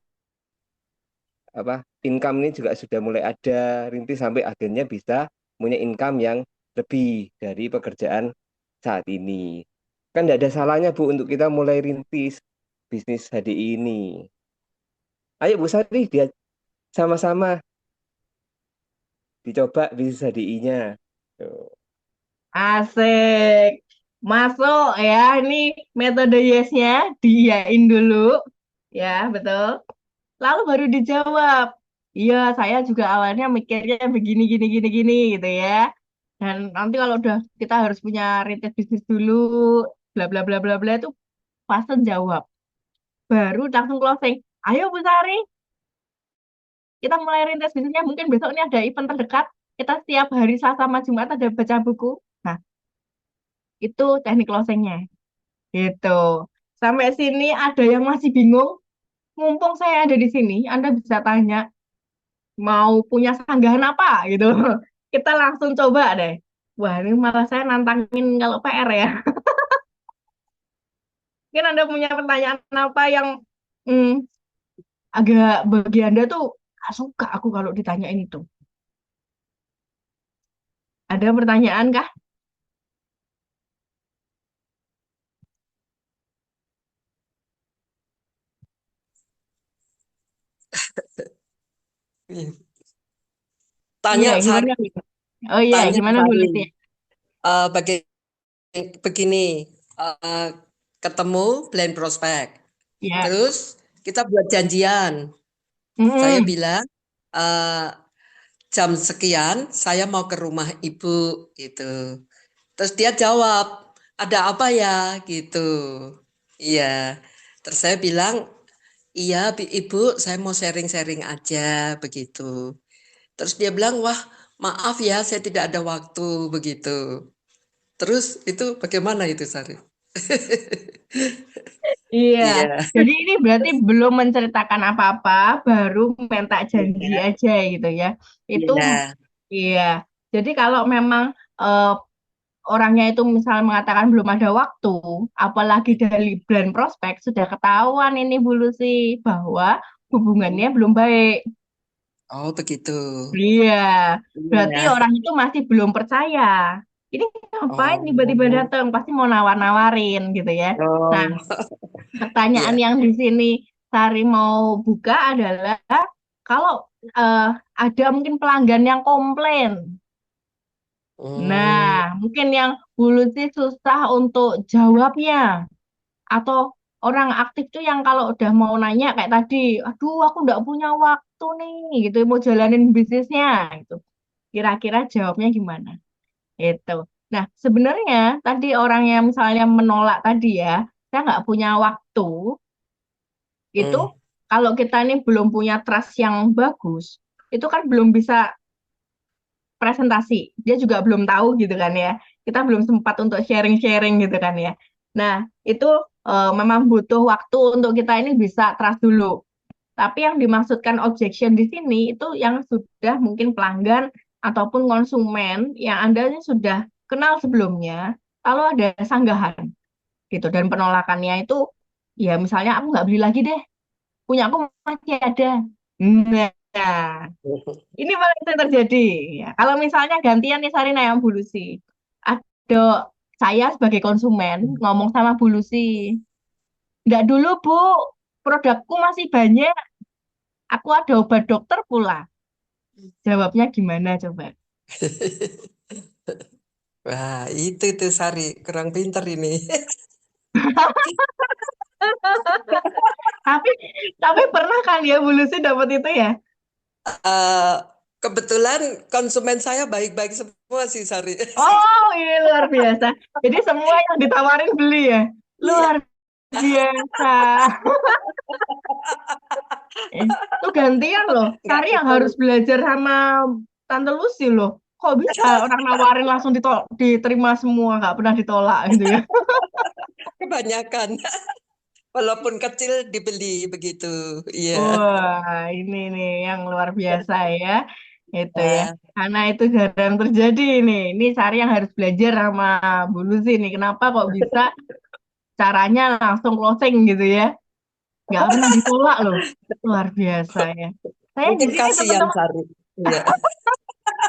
income ini juga sudah mulai ada rintis sampai akhirnya bisa punya income yang lebih dari pekerjaan saat ini. Kan tidak ada salahnya Bu untuk kita mulai rintis bisnis HDI ini. Ayo Bu Sari, dia sama-sama dicoba bisnis HDI-nya. Asik. Masuk ya, ini metode yes-nya diiyain dulu. Ya, betul. Lalu baru dijawab. Iya, saya juga awalnya mikirnya begini, gini, gini, gini gitu ya. Dan nanti kalau udah kita harus punya rintis bisnis dulu, bla bla bla bla bla itu fase jawab. Baru langsung closing. Ayo Bu Sari, kita mulai rintis bisnisnya. Mungkin besok ini ada event terdekat. Kita setiap hari Selasa sama Jumat ada baca buku. Nah, itu teknik closingnya. Gitu. Sampai sini ada yang masih bingung. Mumpung saya ada di sini, Anda bisa tanya mau punya sanggahan apa gitu. Kita langsung coba deh. Wah, ini malah saya nantangin kalau PR ya. Mungkin Anda punya pertanyaan apa yang hmm, agak bagi Anda tuh gak suka aku kalau ditanyain itu. Ada pertanyaan kah? Iya, Tanya gimana? Sari, Oh iya, tanya gimana Bu Sari. Lucy? Begini, eh, ketemu blind prospect. Ya. Terus kita buat janjian. Saya Mm-mm. bilang eh, jam sekian saya mau ke rumah ibu gitu. Terus dia jawab, ada apa ya gitu. Iya. Terus saya bilang, iya ibu, saya mau sharing-sharing aja begitu. Terus dia bilang, wah maaf ya saya tidak ada waktu begitu. Terus itu bagaimana itu Sari? Iya. Iya, Jadi ini berarti belum menceritakan apa-apa, baru minta janji iya, aja gitu ya. Itu iya. iya. Jadi kalau memang eh, orangnya itu misalnya mengatakan belum ada waktu, apalagi dari brand prospek sudah ketahuan ini Bu Lucy bahwa hubungannya belum baik. Oh begitu. Iya, berarti Iya. orang itu masih belum percaya. Ini ngapain tiba-tiba Oh, datang? Pasti mau nawar-nawarin gitu ya. Nah, oh, pertanyaan iya. yang di sini Sari mau buka adalah kalau eh, ada mungkin pelanggan yang komplain. Hmm, Nah, mungkin yang dulu sih susah untuk jawabnya. Atau orang aktif tuh yang kalau udah mau nanya kayak tadi, aduh aku nggak punya waktu nih, gitu mau jalanin bisnisnya, gitu. Kira-kira jawabnya gimana? Itu. Nah, sebenarnya tadi orang yang misalnya menolak tadi ya, saya nggak punya waktu, itu hmm, kalau kita ini belum punya trust yang bagus, itu kan belum bisa presentasi. Dia juga belum tahu gitu kan ya. Kita belum sempat untuk sharing-sharing gitu kan ya. Nah, itu memang butuh waktu untuk kita ini bisa trust dulu. Tapi yang dimaksudkan objection di sini itu yang sudah mungkin pelanggan ataupun konsumen yang Anda sudah kenal sebelumnya, lalu ada sanggahan gitu dan penolakannya itu ya misalnya aku nggak beli lagi deh, punya aku masih ada. Nah, ini paling sering terjadi. Ya, kalau misalnya gantian nih Sarina yang Bulusi, ada saya sebagai konsumen ngomong sama Bulusi, nggak dulu Bu, produkku masih banyak, aku ada obat dokter pula. Jawabnya gimana coba? Wah, itu tuh Sari, kurang pinter ini. Tapi tapi pernah kan ya Bulusi dapat itu ya? Eh, kebetulan konsumen saya baik-baik semua sih, Sari. Oh, ini luar biasa. Jadi semua yang ditawarin beli ya? Iya, Luar biasa. Itu gantian loh. nggak Sari yang harus ketemu. belajar sama Tante Lucy loh. Kok bisa orang nawarin langsung diterima semua, nggak pernah ditolak gitu ya? Kebanyakan. Walaupun kecil dibeli begitu. Iya. Wah, ini nih yang luar biasa ya. Itu ya. Ya. Karena itu jarang terjadi nih. Ini Sari yang harus belajar sama Bu Lucy nih. Kenapa kok bisa caranya langsung closing gitu ya? Nggak pernah ditolak loh. Luar biasa ya. Saya di Mungkin sini kasihan teman-teman Sari. Iya.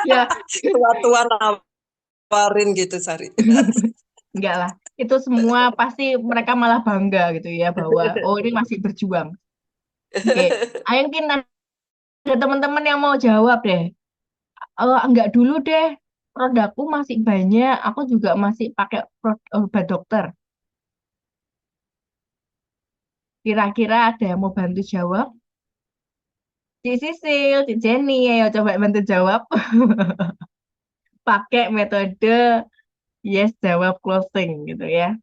ya Tua-tua nawarin gitu, Sari. enggak lah. Itu semua pasti mereka malah bangga gitu ya bahwa oh ini masih berjuang. Oke, ayo mungkin ada teman-teman yang mau jawab deh. Enggak dulu deh. Produkku masih banyak. Aku juga masih pakai obat dokter. Kira-kira ada yang mau bantu jawab? Ci Sisil, Ci Jenny, ayo coba bantu jawab. Pakai metode yes jawab closing gitu ya.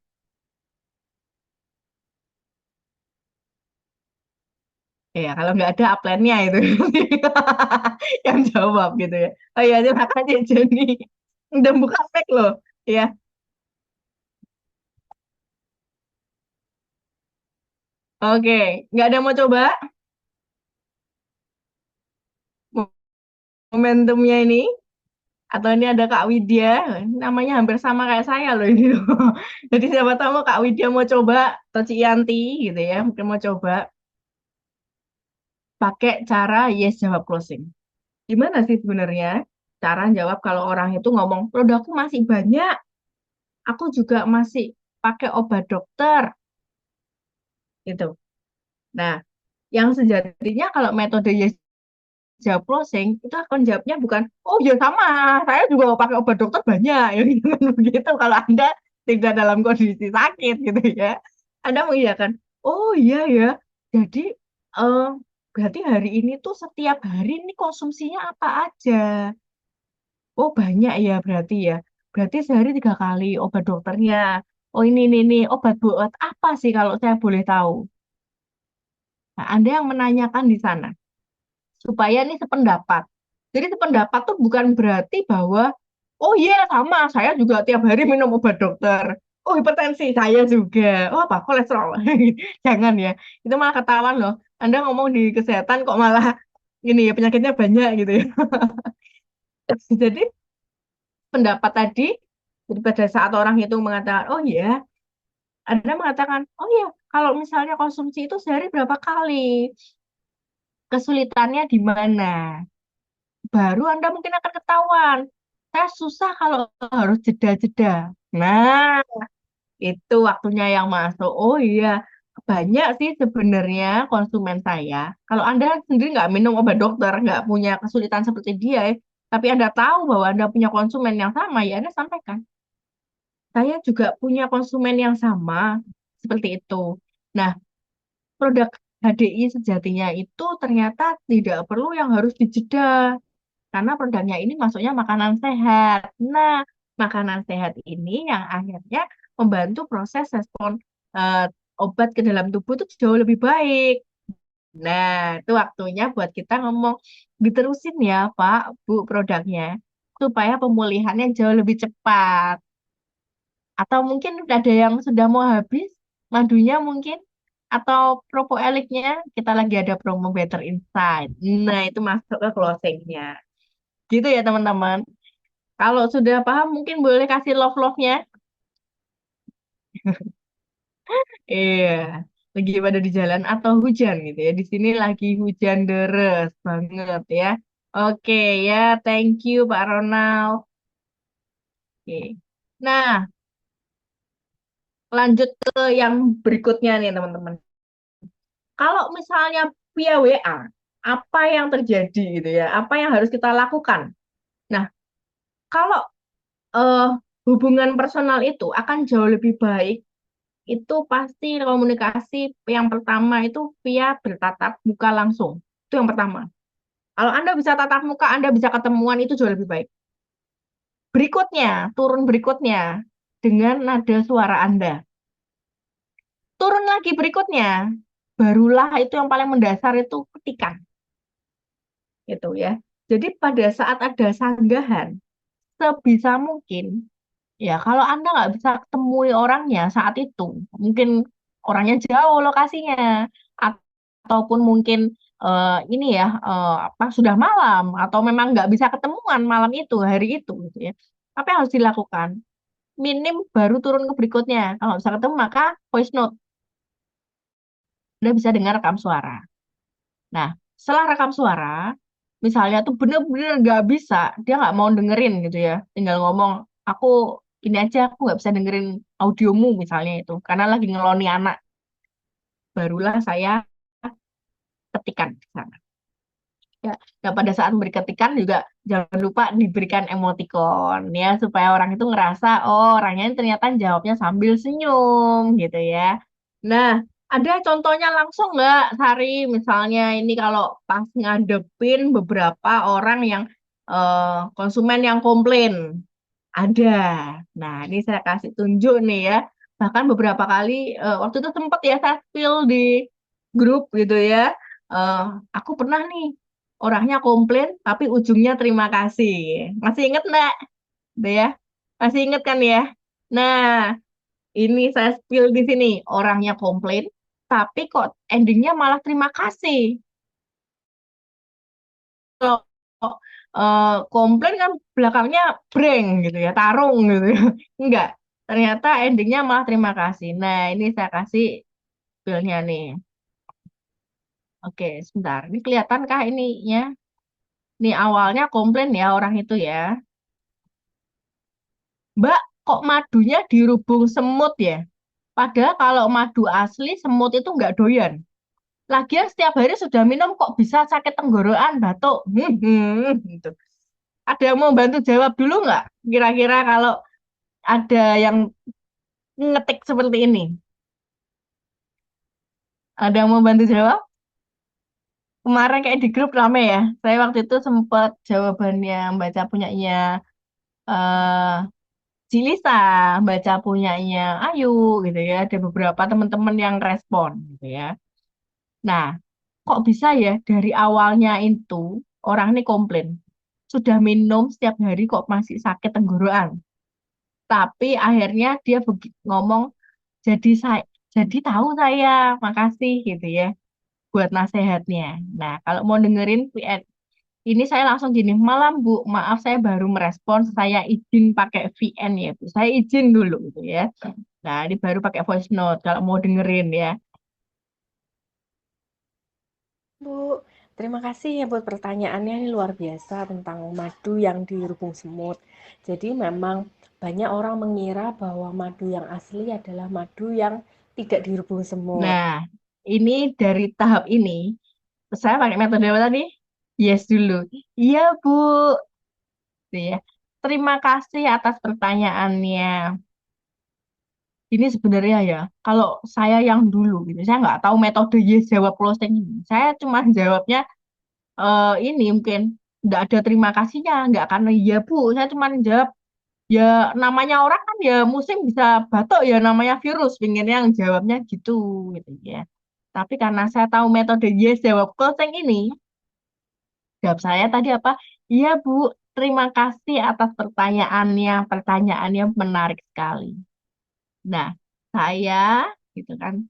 Ya, kalau nggak ada upline-nya itu yang jawab gitu ya. Oh iya, terima kasih Jenny. Udah buka spek loh. Ya, oke. Nggak ada mau coba momentumnya ini? Atau ini ada Kak Widya, namanya hampir sama kayak saya loh ini. Jadi siapa tahu Kak Widya mau coba, atau Cianti gitu ya, mungkin mau coba pakai cara yes jawab closing. Gimana sih sebenarnya cara jawab kalau orang itu ngomong, produkku masih banyak, aku juga masih pakai obat dokter, gitu. Nah, yang sejatinya kalau metode yes jawab closing itu akan jawabnya bukan oh ya sama saya juga pakai obat dokter banyak ya gitu kan begitu kalau Anda tidak dalam kondisi sakit gitu ya Anda mengiyakan oh iya ya jadi eh, berarti hari ini tuh setiap hari ini konsumsinya apa aja oh banyak ya berarti sehari 3 kali obat dokternya oh ini obat buat apa sih kalau saya boleh tahu nah, Anda yang menanyakan di sana supaya ini sependapat. Jadi sependapat tuh bukan berarti bahwa oh iya sama, saya juga tiap hari minum obat dokter. Oh hipertensi saya juga. Oh apa kolesterol. Jangan ya. Itu malah ketahuan loh. Anda ngomong di kesehatan kok malah ini ya penyakitnya banyak gitu ya. Jadi pendapat tadi jadi pada saat orang itu mengatakan, oh iya, Anda mengatakan, oh iya, kalau misalnya konsumsi itu sehari berapa kali, kesulitannya di mana? Baru Anda mungkin akan ketahuan. Saya susah kalau harus jeda-jeda. Nah, itu waktunya yang masuk. Oh iya, banyak sih sebenarnya konsumen saya. Kalau Anda sendiri nggak minum obat dokter, nggak punya kesulitan seperti dia, tapi Anda tahu bahwa Anda punya konsumen yang sama, ya Anda sampaikan. Saya juga punya konsumen yang sama, seperti itu. Nah, produk HDI sejatinya itu ternyata tidak perlu yang harus dijeda karena produknya ini masuknya makanan sehat. Nah, makanan sehat ini yang akhirnya membantu proses respon eh, obat ke dalam tubuh itu jauh lebih baik. Nah, itu waktunya buat kita ngomong, diterusin ya Pak, Bu, produknya, supaya pemulihannya jauh lebih cepat. Atau mungkin ada yang sudah mau habis, madunya mungkin. atau propoeliknya, kita lagi ada promo Better Insight. Nah, itu masuk ke closingnya. Gitu ya, teman-teman. Kalau sudah paham, mungkin boleh kasih love-love-nya. Iya, lagi pada di jalan atau hujan gitu ya. Di sini lagi hujan deres banget ya. Oke ya, thank you Pak Ronald. Oke. Nah, lanjut ke yang berikutnya nih teman-teman. Kalau misalnya via WA, apa yang terjadi gitu ya? Apa yang harus kita lakukan? Nah, kalau eh, hubungan personal itu akan jauh lebih baik, itu pasti komunikasi yang pertama itu via bertatap muka langsung. Itu yang pertama. Kalau Anda bisa tatap muka, Anda bisa ketemuan, itu jauh lebih baik. Berikutnya, turun berikutnya, dengan nada suara Anda. Turun lagi berikutnya, barulah itu yang paling mendasar itu ketikan. Gitu ya. Jadi pada saat ada sanggahan, sebisa mungkin, ya kalau Anda nggak bisa temui orangnya saat itu, mungkin orangnya jauh lokasinya, ataupun mungkin ini ya, apa sudah malam, atau memang nggak bisa ketemuan malam itu, hari itu, gitu ya. Apa yang harus dilakukan? Minim baru turun ke berikutnya. Kalau bisa ketemu maka voice note. Anda bisa dengar rekam suara. Nah, setelah rekam suara, misalnya tuh bener-bener nggak bisa, dia nggak mau dengerin gitu ya, tinggal ngomong, aku ini aja, aku nggak bisa dengerin audiomu misalnya itu, karena lagi ngeloni anak, barulah saya ketikan di sana. Ya, nah pada saat memberi ketikan juga jangan lupa diberikan emoticon ya, supaya orang itu ngerasa, oh orangnya ini ternyata jawabnya sambil senyum gitu ya. Nah, ada contohnya langsung nggak, Sari? Misalnya ini kalau pas ngadepin beberapa orang yang konsumen yang komplain, ada. Nah, ini saya kasih tunjuk nih ya. Bahkan beberapa kali waktu itu sempet ya saya spill di grup gitu ya. Eh, aku pernah nih orangnya komplain tapi ujungnya terima kasih. Masih inget nggak? Gitu ya. Masih inget kan ya? Nah, ini saya spill di sini. Orangnya komplain, tapi kok endingnya malah terima kasih. Kalau komplain kan belakangnya breng gitu ya, tarung gitu ya. Enggak. Ternyata endingnya malah terima kasih. Nah, ini saya kasih spillnya nih. Oke, sebentar. Ini kelihatankah ininya? Nih awalnya komplain ya orang itu ya. Mbak, kok madunya dirubung semut ya? Padahal kalau madu asli semut itu nggak doyan. Lagian setiap hari sudah minum kok bisa sakit tenggorokan, batuk. Gitu. Ada yang mau bantu jawab dulu nggak? Kira-kira kalau ada yang ngetik seperti ini. Ada yang mau bantu jawab? Kemarin kayak di grup rame ya. Saya waktu itu sempat jawabannya baca punyanya eh Cilisa, baca punyanya Ayu gitu ya. Ada beberapa teman-teman yang respon gitu ya. Nah, kok bisa ya dari awalnya itu orang ini komplain. Sudah minum setiap hari kok masih sakit tenggorokan. Tapi akhirnya dia ngomong, jadi saya jadi tahu saya, makasih gitu ya buat nasehatnya. Nah, kalau mau dengerin VN ini saya langsung gini, malam Bu, maaf saya baru merespon, saya izin pakai VN ya Bu. Saya izin dulu gitu ya. Nah, ini baru pakai voice note kalau mau dengerin ya. Bu, terima kasih ya buat pertanyaannya, ini luar biasa tentang madu yang dirubung semut. Jadi memang banyak orang mengira bahwa madu yang asli adalah madu yang tidak dirubung semut. Nah, ini dari tahap ini saya pakai metode apa tadi? Yes dulu. Iya Bu, gitu ya. Terima kasih atas pertanyaannya. Ini sebenarnya ya, kalau saya yang dulu gitu, saya nggak tahu metode yes jawab closing ini. Saya cuma jawabnya ini mungkin nggak ada terima kasihnya, nggak karena iya Bu. Saya cuma jawab ya namanya orang kan ya musim bisa batuk ya namanya virus, pengen yang jawabnya gitu gitu ya. Tapi karena saya tahu metode yes jawab closing ini, jawab saya tadi apa? Iya Bu, terima kasih atas pertanyaannya. Pertanyaannya menarik sekali. Nah, saya gitu kan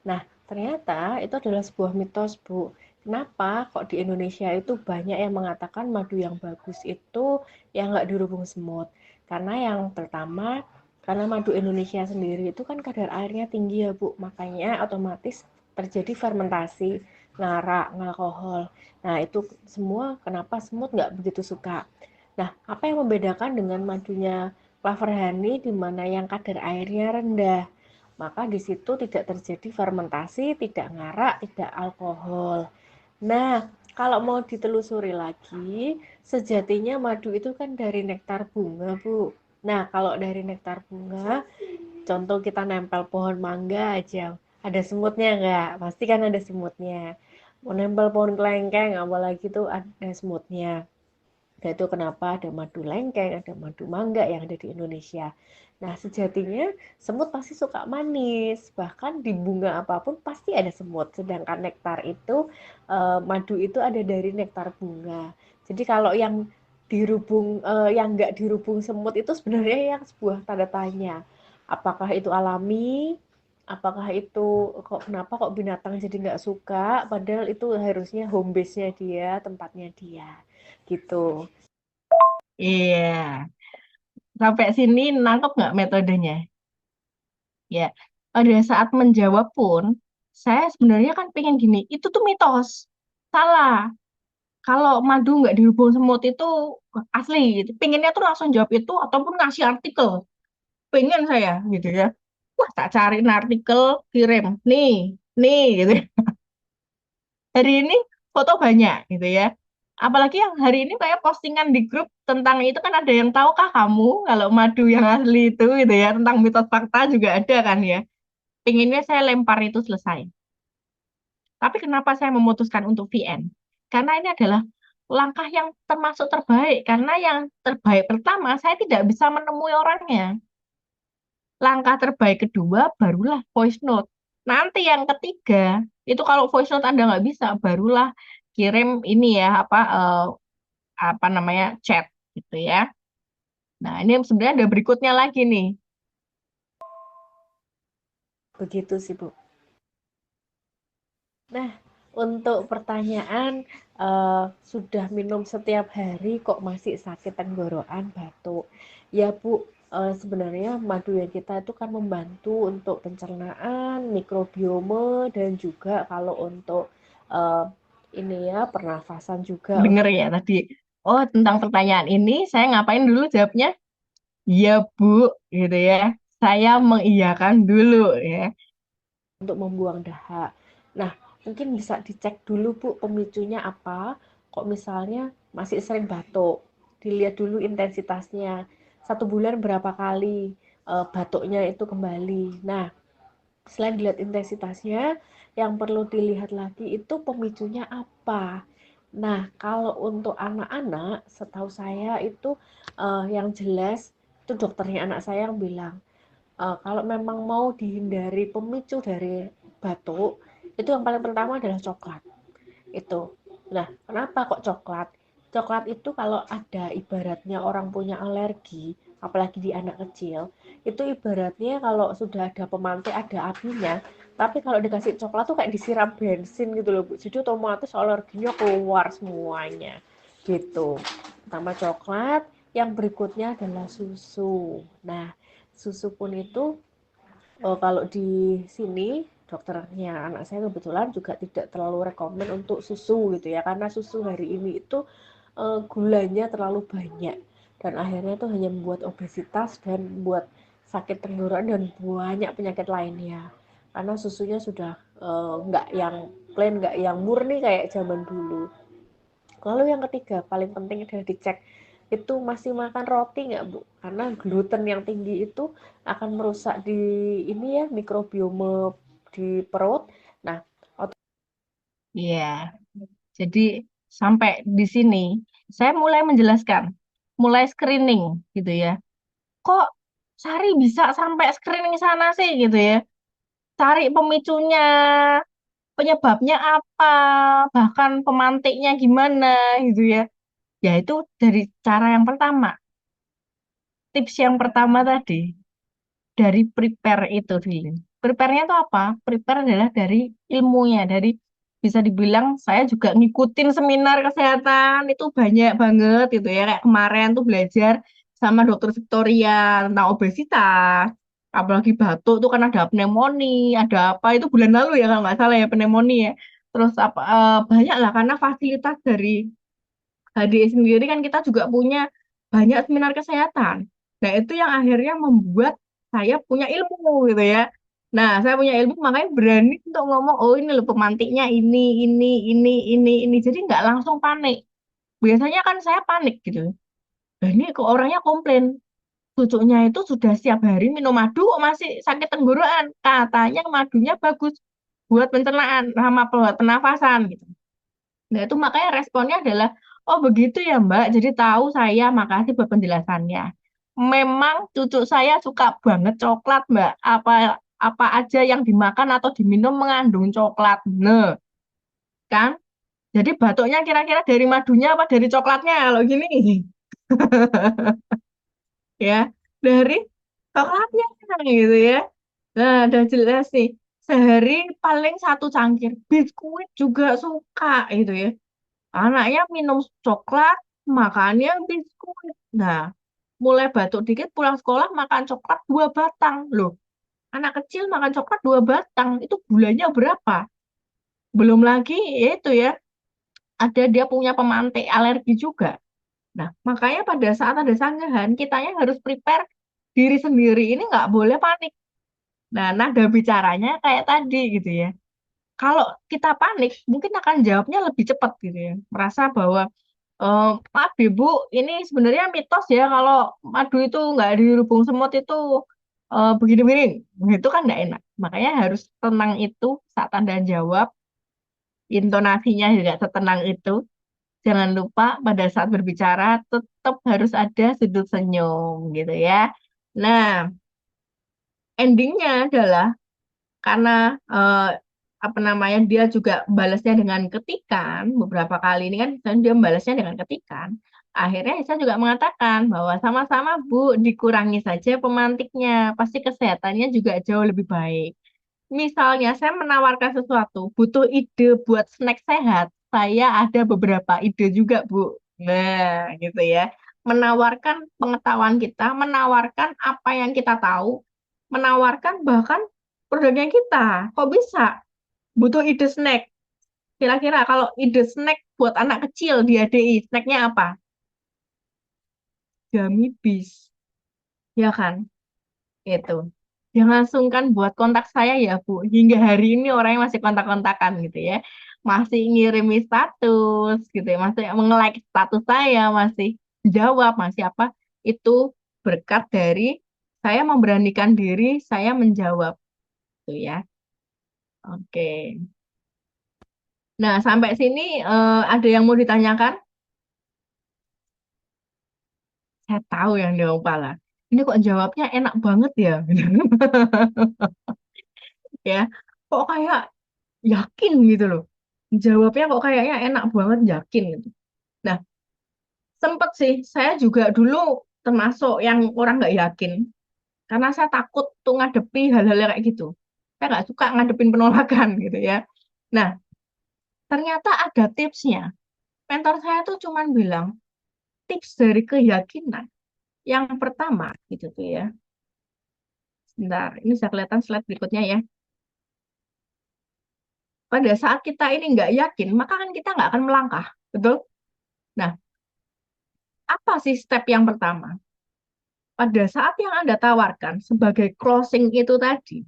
Nah, ternyata itu adalah sebuah mitos, Bu. Kenapa kok di Indonesia itu banyak yang mengatakan madu yang bagus itu yang nggak dirubung semut? Karena yang pertama, karena madu Indonesia sendiri itu kan kadar airnya tinggi ya, Bu. Makanya otomatis terjadi fermentasi, ngarak, alkohol. Nah, itu semua kenapa semut nggak begitu suka. Nah, apa yang membedakan dengan madunya Clover Honey di mana yang kadar airnya rendah? Maka di situ tidak terjadi fermentasi, tidak ngarak, tidak alkohol. Nah, kalau mau ditelusuri lagi, sejatinya madu itu kan dari nektar bunga, Bu. Nah, kalau dari nektar bunga, contoh kita nempel pohon mangga aja, ada semutnya nggak? Pasti kan ada semutnya. Mau nempel pohon kelengkeng, apalagi tuh ada semutnya. Dan itu kenapa ada madu lengkeng, ada madu mangga yang ada di Indonesia. Nah, sejatinya semut pasti suka manis. Bahkan di bunga apapun pasti ada semut. Sedangkan nektar itu, madu itu ada dari nektar bunga. Jadi kalau yang dirubung, yang nggak dirubung semut itu sebenarnya yang sebuah tanda tanya. Apakah itu alami? Apakah itu kenapa kok binatang jadi nggak suka? Padahal itu harusnya home base-nya dia, tempatnya dia. Gitu. Iya, sampai sini nangkep nggak metodenya? Ya, pada saat menjawab pun, saya sebenarnya kan pengen gini, itu tuh mitos. Salah. Kalau madu nggak dihubung semut itu asli, gitu. Pengennya tuh langsung jawab itu, ataupun ngasih artikel. Pengen saya, gitu ya. Wah, tak cariin artikel, kirim. Nih, gitu. Hari ini foto banyak, gitu ya. Apalagi yang hari ini kayak postingan di grup tentang itu kan ada yang tahukah kamu kalau madu yang asli itu, gitu ya. Tentang mitos fakta juga ada kan ya. Pinginnya saya lempar itu selesai. Tapi kenapa saya memutuskan untuk VN? Karena ini adalah langkah yang termasuk terbaik. Karena yang terbaik pertama, saya tidak bisa menemui orangnya. Langkah terbaik kedua, barulah voice note. Nanti yang ketiga, itu kalau voice note Anda nggak bisa, barulah kirim ini ya, apa namanya, chat gitu ya. Nah, ini sebenarnya ada berikutnya lagi nih. Begitu sih, Bu. Nah, untuk pertanyaan sudah minum setiap hari kok masih sakit tenggorokan, batuk. Ya, Bu, sebenarnya madu yang kita itu kan membantu untuk pencernaan, mikrobiome dan juga kalau untuk eh, ini ya pernafasan juga Dengar untuk ya tadi. Oh, tentang pertanyaan ini, saya ngapain dulu jawabnya? Iya, Bu, gitu ya. Saya mengiyakan dulu ya. membuang dahak. Nah, mungkin bisa dicek dulu Bu pemicunya apa. Kok misalnya masih sering batuk, dilihat dulu intensitasnya. 1 bulan berapa kali batuknya itu kembali. Nah, selain dilihat intensitasnya, yang perlu dilihat lagi itu pemicunya apa. Nah, kalau untuk anak-anak, setahu saya itu yang jelas itu dokternya anak saya yang bilang kalau memang mau dihindari pemicu dari batuk, itu yang paling pertama adalah coklat. Itu. Nah, kenapa kok coklat? Coklat itu kalau ada ibaratnya orang punya alergi, apalagi di anak kecil, itu ibaratnya kalau sudah ada pemantik, ada apinya, tapi kalau dikasih coklat tuh kayak disiram bensin gitu loh, Bu. Jadi otomatis alerginya keluar semuanya. Gitu. Pertama coklat, yang berikutnya adalah susu. Nah, susu pun itu kalau di sini dokternya anak saya kebetulan juga tidak terlalu rekomen untuk susu gitu ya karena susu hari ini itu gulanya terlalu banyak dan akhirnya itu hanya membuat obesitas dan membuat sakit tenggorokan dan banyak penyakit lainnya karena susunya sudah nggak yang plain nggak yang murni kayak zaman dulu. Lalu yang ketiga paling penting adalah dicek itu masih makan roti nggak Bu? Karena gluten yang tinggi itu akan merusak di ini ya mikrobiome di perut. Nah, Iya, jadi sampai di sini saya mulai menjelaskan, mulai screening gitu ya. Kok Sari bisa sampai screening sana sih gitu ya? Cari pemicunya, penyebabnya apa, bahkan pemantiknya gimana gitu ya. Ya itu dari cara yang pertama, tips yang pertama tadi, dari prepare itu dulu. Prepare-nya itu apa? Prepare adalah dari ilmunya, dari bisa dibilang saya juga ngikutin seminar kesehatan itu banyak banget gitu ya. Kayak kemarin tuh belajar sama dokter Victoria tentang obesitas, apalagi batuk tuh kan ada pneumonia, ada apa itu bulan lalu ya kalau nggak salah ya pneumonia ya. Terus apa banyak lah karena fasilitas dari HDI sendiri kan kita juga punya banyak seminar kesehatan. Nah, itu yang akhirnya membuat saya punya ilmu gitu ya. Nah, saya punya ilmu makanya berani untuk ngomong, oh ini loh pemantiknya ini. Jadi nggak langsung panik. Biasanya kan saya panik gitu. Nah, ini kok orangnya komplain. Cucunya itu sudah setiap hari minum madu kok masih sakit tenggorokan. Katanya madunya bagus buat pencernaan sama buat pernafasan gitu. Nah, itu makanya responnya adalah, oh begitu ya Mbak, jadi tahu saya, makasih buat penjelasannya. Memang cucu saya suka banget coklat Mbak, apa apa aja yang dimakan atau diminum mengandung coklat. Nah, kan? Jadi batuknya kira-kira dari madunya apa dari coklatnya kalau gini? Ya, dari coklatnya gitu ya. Nah, udah jelas nih. Sehari paling satu cangkir. Biskuit juga suka gitu ya. Anaknya minum coklat, makannya biskuit. Nah, mulai batuk dikit pulang sekolah makan coklat 2 batang. Loh, anak kecil makan coklat 2 batang. Itu gulanya berapa? Belum lagi ya itu ya, ada dia punya pemantik alergi juga. Nah, makanya pada saat ada sanggahan, kitanya harus prepare diri sendiri. Ini nggak boleh panik. Nah, nada bicaranya kayak tadi gitu ya. Kalau kita panik, mungkin akan jawabnya lebih cepat gitu ya. Merasa bahwa maaf Ibu, ini sebenarnya mitos ya kalau madu itu nggak dirubung semut itu begini-begini. Itu kan nggak enak. Makanya harus tenang itu saat Anda jawab, intonasinya juga setenang itu. Jangan lupa pada saat berbicara tetap harus ada sudut senyum gitu ya. Nah, endingnya adalah karena eh, apa namanya dia juga balasnya dengan ketikan beberapa kali ini kan dan dia balasnya dengan ketikan akhirnya saya juga mengatakan bahwa sama-sama Bu dikurangi saja pemantiknya pasti kesehatannya juga jauh lebih baik misalnya saya menawarkan sesuatu butuh ide buat snack sehat saya ada beberapa ide juga Bu nah gitu ya menawarkan pengetahuan kita menawarkan apa yang kita tahu menawarkan bahkan produknya kita. Kok bisa? Butuh ide snack. Kira-kira kalau ide snack buat anak kecil di ADI, snacknya apa? Gummy Bees, ya kan? Itu. Jangan sungkan buat kontak saya ya, Bu. Hingga hari ini orangnya masih kontak-kontakan gitu ya. Masih ngirimi status gitu ya. Masih nge-like status saya, masih jawab, masih apa. Itu berkat dari saya memberanikan diri, saya menjawab. Gitu ya. Oke. Nah, sampai sini ada yang mau ditanyakan? Saya tahu yang dia kepala. Ini kok jawabnya enak banget ya? Ya, kok kayak yakin gitu loh. Jawabnya kok kayaknya enak banget yakin gitu. Nah, sempet sih, saya juga dulu termasuk yang orang nggak yakin. Karena saya takut tuh ngadepi hal-hal kayak gitu. Saya nggak suka ngadepin penolakan gitu ya. Nah, ternyata ada tipsnya. Mentor saya tuh cuman bilang, tips dari keyakinan. Yang pertama, gitu tuh ya. Sebentar, ini bisa kelihatan slide berikutnya ya. Pada saat kita ini nggak yakin, maka kan kita nggak akan melangkah. Betul? Nah, apa sih step yang pertama? Pada saat yang Anda tawarkan sebagai closing itu tadi,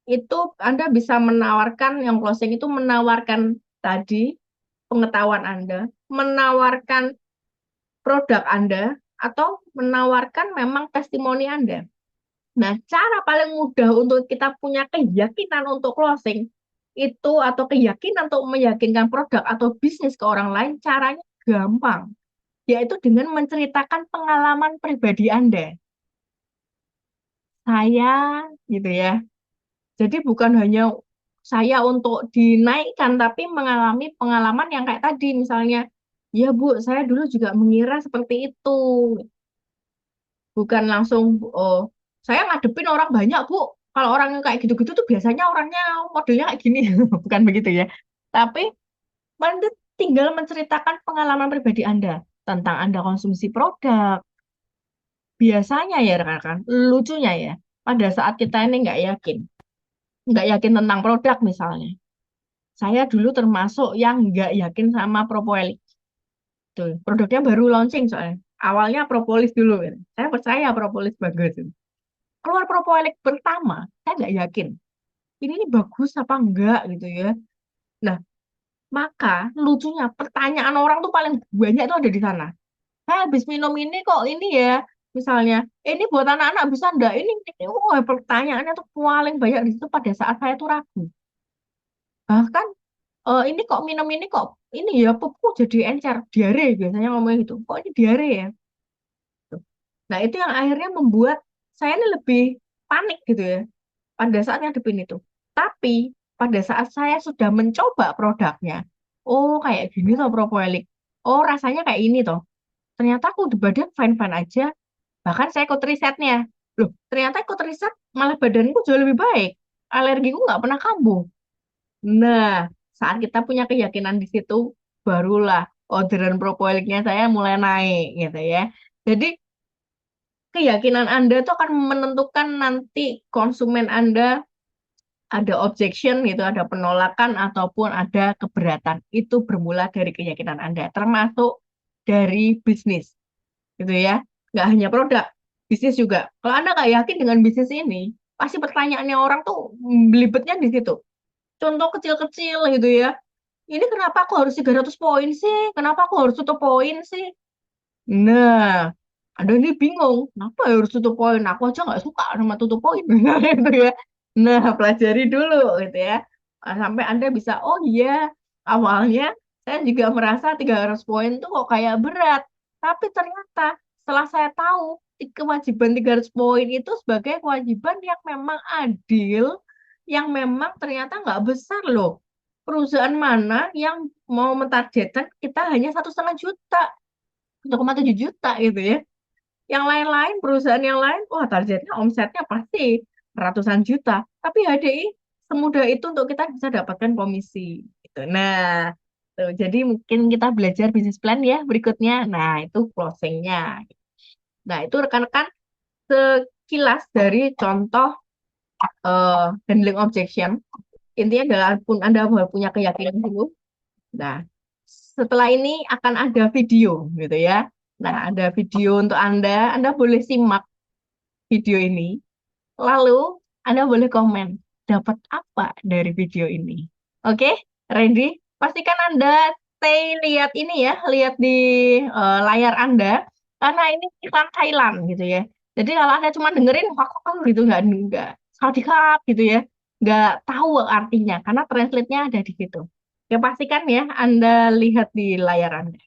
itu Anda bisa menawarkan, yang closing itu menawarkan tadi pengetahuan Anda, menawarkan produk Anda, atau menawarkan memang testimoni Anda. Nah, cara paling mudah untuk kita punya keyakinan untuk closing itu atau keyakinan untuk meyakinkan produk atau bisnis ke orang lain, caranya gampang, yaitu dengan menceritakan pengalaman pribadi Anda. Saya gitu ya. Jadi bukan hanya saya untuk dinaikkan, tapi mengalami pengalaman yang kayak tadi, misalnya, ya Bu, saya dulu juga mengira seperti itu. Bukan langsung, oh, saya ngadepin orang banyak Bu, Kalau orang yang kayak gitu-gitu tuh biasanya orangnya modelnya kayak gini, bukan begitu ya. Tapi Anda tinggal menceritakan pengalaman pribadi Anda tentang Anda konsumsi produk. Biasanya ya rekan-rekan, lucunya ya, pada saat kita ini nggak yakin tentang produk misalnya. Saya dulu termasuk yang nggak yakin sama propolis. Tuh, produknya baru launching soalnya. Awalnya propolis dulu, ya. Saya percaya propolis bagus. Keluar propolis pertama, saya nggak yakin. Ini bagus apa enggak gitu ya. Nah, maka lucunya pertanyaan orang tuh paling banyak itu ada di sana. Saya habis minum ini kok ini ya, misalnya, ini buat anak-anak bisa enggak? Ini, wah pertanyaannya tuh paling banyak di situ pada saat saya tuh ragu. Bahkan ini kok minum ini kok ini ya pupu jadi encer, diare biasanya ngomong gitu. Kok ini diare ya? Nah, itu yang akhirnya membuat saya ini lebih panik gitu ya pada saat ngadepin itu. Tapi pada saat saya sudah mencoba produknya, oh kayak gini toh propolis. Oh rasanya kayak ini toh. Ternyata aku di badan fine-fine aja. Bahkan saya ikut risetnya. Loh, ternyata ikut riset malah badanku jauh lebih baik. Alergiku nggak pernah kambuh. Nah, saat kita punya keyakinan di situ, barulah orderan propoliknya saya mulai naik gitu ya. Jadi keyakinan Anda itu akan menentukan nanti konsumen Anda ada objection gitu, ada penolakan ataupun ada keberatan. Itu bermula dari keyakinan Anda, termasuk dari bisnis gitu ya. Nggak hanya produk, bisnis juga. Kalau Anda nggak yakin dengan bisnis ini, pasti pertanyaannya orang tuh belibetnya di situ. Contoh kecil-kecil gitu ya. Ini kenapa aku harus 300 poin sih? Kenapa aku harus tutup poin sih? Nah, ada ini bingung, kenapa ya harus tutup poin? Aku aja nggak suka sama tutup poin, gitu ya. Nah, pelajari dulu, gitu ya. Sampai Anda bisa, oh iya, awalnya saya juga merasa 300 poin tuh kok kayak berat. Tapi ternyata setelah saya tahu, kewajiban 300 poin itu sebagai kewajiban yang memang adil, yang memang ternyata nggak besar loh. Perusahaan mana yang mau mentargetkan kita hanya 1,5 juta? 1,7 juta gitu ya. Yang lain-lain, perusahaan yang lain, wah targetnya omsetnya pasti ratusan juta. Tapi HDI semudah itu untuk kita bisa dapatkan komisi. Gitu. Nah, tuh, jadi mungkin kita belajar bisnis plan ya berikutnya. Nah, itu closingnya. Nah, itu rekan-rekan sekilas dari contoh handling objection. Intinya adalah pun Anda punya keyakinan dulu. Nah, setelah ini akan ada video gitu ya. Nah, ada video untuk Anda. Anda boleh simak video ini. Lalu Anda boleh komen dapat apa dari video ini. Oke, ready? Pastikan Anda stay lihat ini ya, lihat di layar Anda karena ini iklan Thailand gitu ya. Jadi kalau Anda cuma dengerin wah gitu nggak salah gitu ya. Nggak tahu artinya karena translate-nya ada di situ. Ya pastikan ya Anda lihat di layar Anda.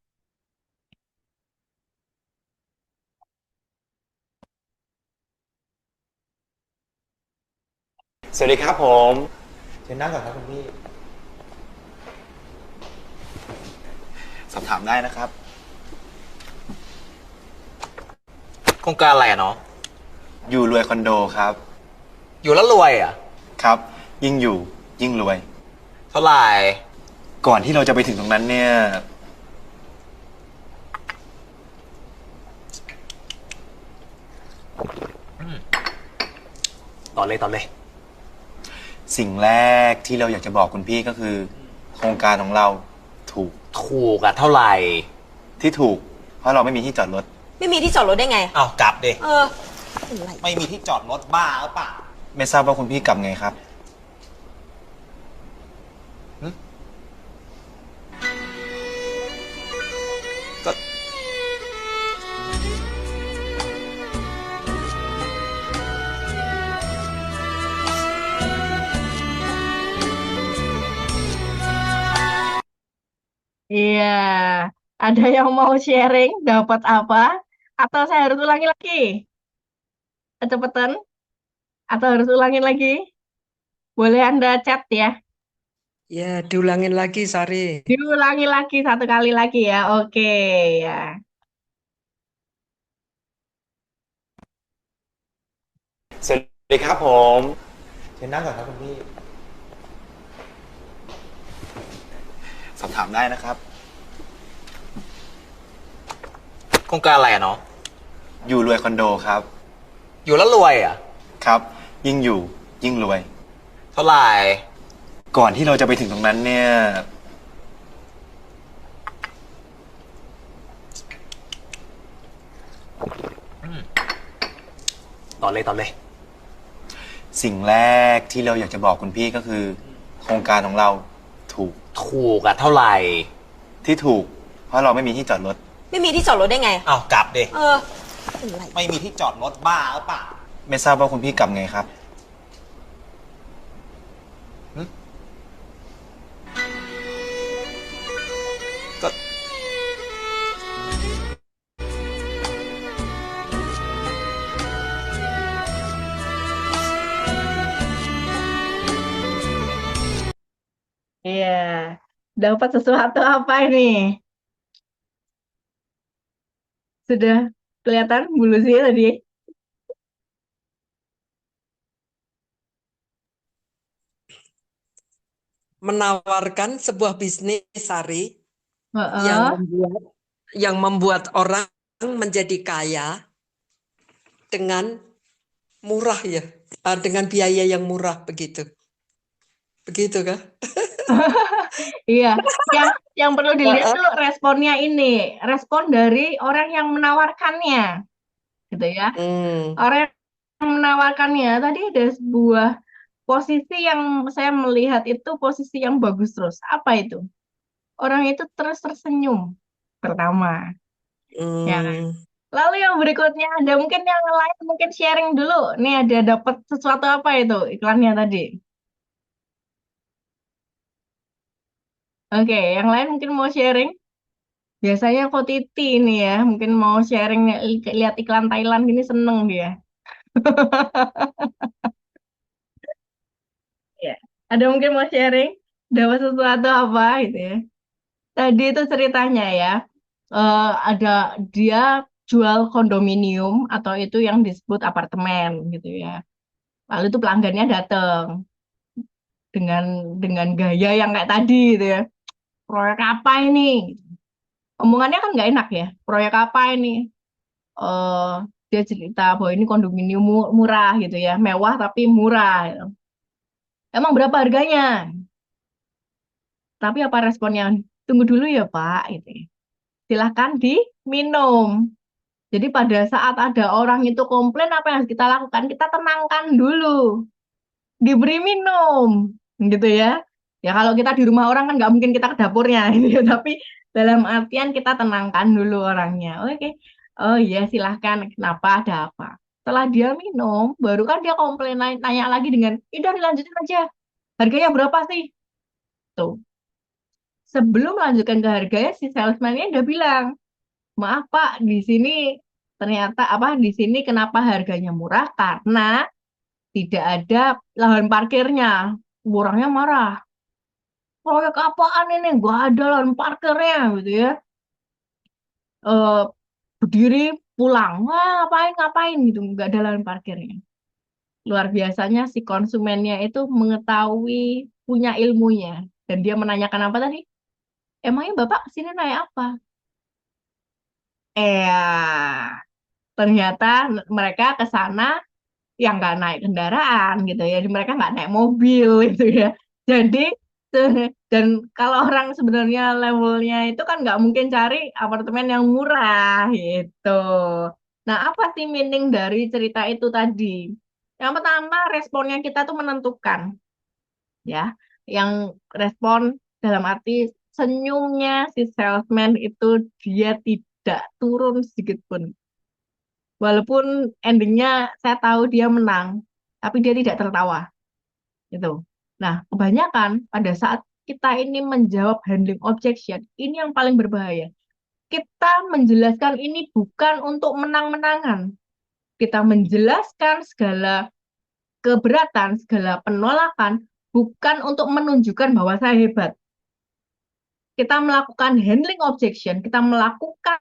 สวัสดีครับผมเชิญนั่งก่อนครับคุณพี่สอบถามได้นะครับโครงการอะไรอะเนาะอยู่รวยคอนโดครับอยู่แล้วรวยอ่ะครับยิ่งอยู่ยิ่งรวยเท่าไหร่ก่อนที่เราจะไปถึงตรงนั้นเนี่ยต่อเลยสิ่งแรกที่เราอยากจะบอกคุณพี่ก็คือโครงการของเราถูกอะเท่าไหร่ที่ถูกเพราะเราไม่มีที่จอดรถไม่มีที่จอดรถได้ไงอ้าวกลับดิอะไรไม่มีที่จอดรถบ้าหรือเปล่าไม่ทราบว่าคุณพี่กลับไงครับก็ Iya, ada yang mau sharing dapat apa? Atau saya harus ulangi lagi? Kecepatan? Atau harus ulangin lagi? Boleh Anda chat ya. Ya, diulangin lagi, Sari. Diulangi lagi satu kali lagi ya. Oke ya. สวัสดีครับผม เชิญนั่งก่อนครับคุณพี่สอบถามได้นะครับโครงการอะไรอะเนาะอยู่รวยคอนโดครับ อยู่แล้วรวยอ่ะครับ ยิ่งอยู่ยิ่งรวย เท่าไหร่ก่อนที่เราจะไปถึงตรงนั้นเนี่ยต่อเลย สิ่งแรกที่เราอยากจะบอกคุณพี่ก็คือ โครงการของเราถูกอะเท่าไหร่ที่ถูก เพราะเราไม่มีที่จอดรถ ไม่มีที่จอดรถได้ไง อ้าวกลับดิ เอออะไร ไม่มีที่จอดรถบ้าหรือเปล่าไม่ทราบว่าคุณพี่กลับไงครับหึก็ Iya, dapat sesuatu apa ini? Sudah kelihatan bulusnya tadi? Menawarkan sebuah bisnis, Sari, yang Heeh. membuat orang menjadi kaya dengan murah ya, dengan biaya yang murah begitu. Begitu kah? Iya, yang perlu dilihat Heeh. tuh responnya ini, respon dari orang yang menawarkannya, gitu ya. Orang yang menawarkannya tadi ada sebuah posisi yang saya melihat itu posisi yang bagus terus. Apa itu? Orang itu terus tersenyum pertama, ya kan? Lalu yang berikutnya ada mungkin yang lain mungkin sharing dulu. Nih ada dapat sesuatu apa itu iklannya tadi? Oke, yang lain mungkin mau sharing. Biasanya kok Titi ini ya, mungkin mau sharing lihat iklan Thailand gini seneng dia. Ya, ada mungkin mau sharing dapat sesuatu apa gitu ya. Tadi itu ceritanya ya, ada dia jual kondominium atau itu yang disebut apartemen gitu ya. Lalu itu pelanggannya datang dengan gaya yang kayak tadi gitu ya. Proyek apa ini? Omongannya kan nggak enak ya. Proyek apa ini? eh Dia cerita bahwa ini kondominium murah gitu ya, mewah tapi murah, gitu. Emang berapa harganya? Tapi apa responnya? Tunggu dulu ya Pak, gitu ya. Silahkan diminum. Jadi pada saat ada orang itu komplain, apa yang harus kita lakukan? Kita tenangkan dulu, diberi minum, gitu ya. Ya kalau kita di rumah orang kan nggak mungkin kita ke dapurnya, gitu ya. Tapi dalam artian kita tenangkan dulu orangnya. Oke, oh iya silahkan. Kenapa? Ada apa? Setelah dia minum, baru kan dia komplain, nanya lagi dengan, udah dilanjutin aja. Harganya berapa sih? Tuh. Sebelum melanjutkan ke harganya, si salesman-nya udah bilang, maaf Pak, di sini ternyata apa? Di sini kenapa harganya murah? Karena tidak ada lahan parkirnya. Orangnya marah. Proyek apaan ini? Gak ada lahan parkirnya gitu ya. Eh Berdiri pulang. Wah, ngapain gitu. Gak ada lahan parkirnya. Luar biasanya si konsumennya itu mengetahui, punya ilmunya. Dan dia menanyakan apa tadi? Emangnya Bapak sini naik apa? Ternyata mereka ke sana yang nggak naik kendaraan gitu ya. Jadi mereka nggak naik mobil gitu ya. Jadi dan kalau orang sebenarnya levelnya itu kan nggak mungkin cari apartemen yang murah gitu. Nah, apa sih meaning dari cerita itu tadi? Yang pertama, responnya kita tuh menentukan ya. Yang respon dalam arti senyumnya si salesman itu dia tidak turun sedikit pun. Walaupun endingnya saya tahu dia menang, tapi dia tidak tertawa. Gitu. Nah, kebanyakan pada saat kita ini menjawab handling objection, ini yang paling berbahaya. Kita menjelaskan ini bukan untuk menang-menangan. Kita menjelaskan segala keberatan, segala penolakan, bukan untuk menunjukkan bahwa saya hebat. Kita melakukan handling objection, kita melakukan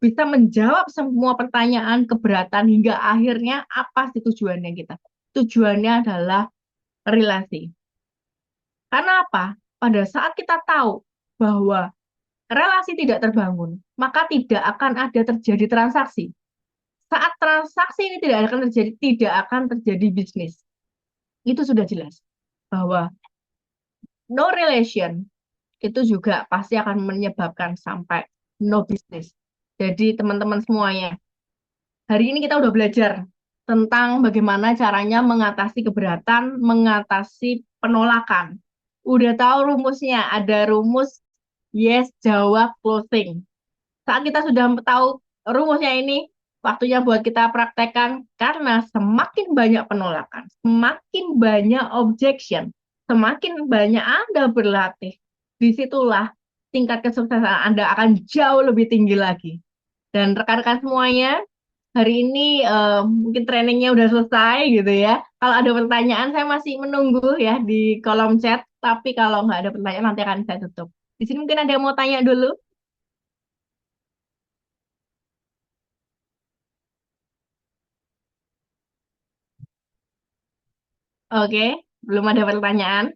bisa menjawab semua pertanyaan keberatan hingga akhirnya apa sih tujuannya kita? Tujuannya adalah relasi. Karena apa? Pada saat kita tahu bahwa relasi tidak terbangun, maka tidak akan ada terjadi transaksi. Saat transaksi ini tidak akan terjadi, tidak akan terjadi bisnis. Itu sudah jelas bahwa no relation itu juga pasti akan menyebabkan sampai no business. Jadi teman-teman semuanya, hari ini kita udah belajar tentang bagaimana caranya mengatasi keberatan, mengatasi penolakan. Udah tahu rumusnya, ada rumus yes, jawab, closing. Saat kita sudah tahu rumusnya ini, waktunya buat kita praktekkan karena semakin banyak penolakan, semakin banyak objection, semakin banyak Anda berlatih, disitulah tingkat kesuksesan Anda akan jauh lebih tinggi lagi. Dan rekan-rekan semuanya, hari ini mungkin trainingnya udah selesai gitu ya. Kalau ada pertanyaan, saya masih menunggu ya di kolom chat. Tapi kalau nggak ada pertanyaan, nanti akan saya tutup. Di sini mungkin ada yang mau tanya dulu. Oke, belum ada pertanyaan.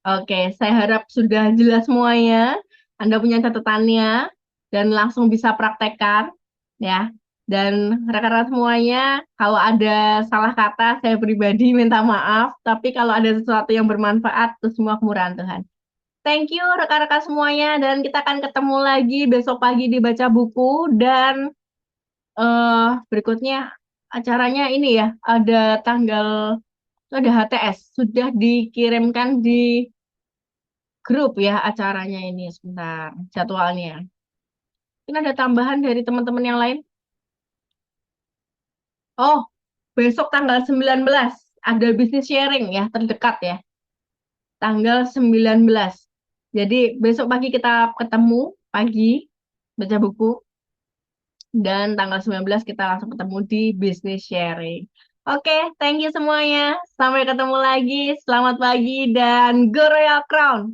Oke, saya harap sudah jelas semuanya. Anda punya catatannya dan langsung bisa praktekkan ya. Dan rekan-rekan semuanya, kalau ada salah kata, saya pribadi minta maaf. Tapi kalau ada sesuatu yang bermanfaat, itu semua kemurahan Tuhan. Thank you rekan-rekan semuanya dan kita akan ketemu lagi besok pagi di Baca Buku dan berikutnya acaranya ini ya, ada tanggal ada HTS sudah dikirimkan di grup ya acaranya ini sebentar jadwalnya. Ini ada tambahan dari teman-teman yang lain. Oh, besok tanggal 19 ada business sharing ya terdekat ya. Tanggal 19. Jadi besok pagi kita ketemu pagi baca buku dan tanggal 19 kita langsung ketemu di business sharing. Oke, thank you semuanya. Sampai ketemu lagi. Selamat pagi dan go Royal Crown.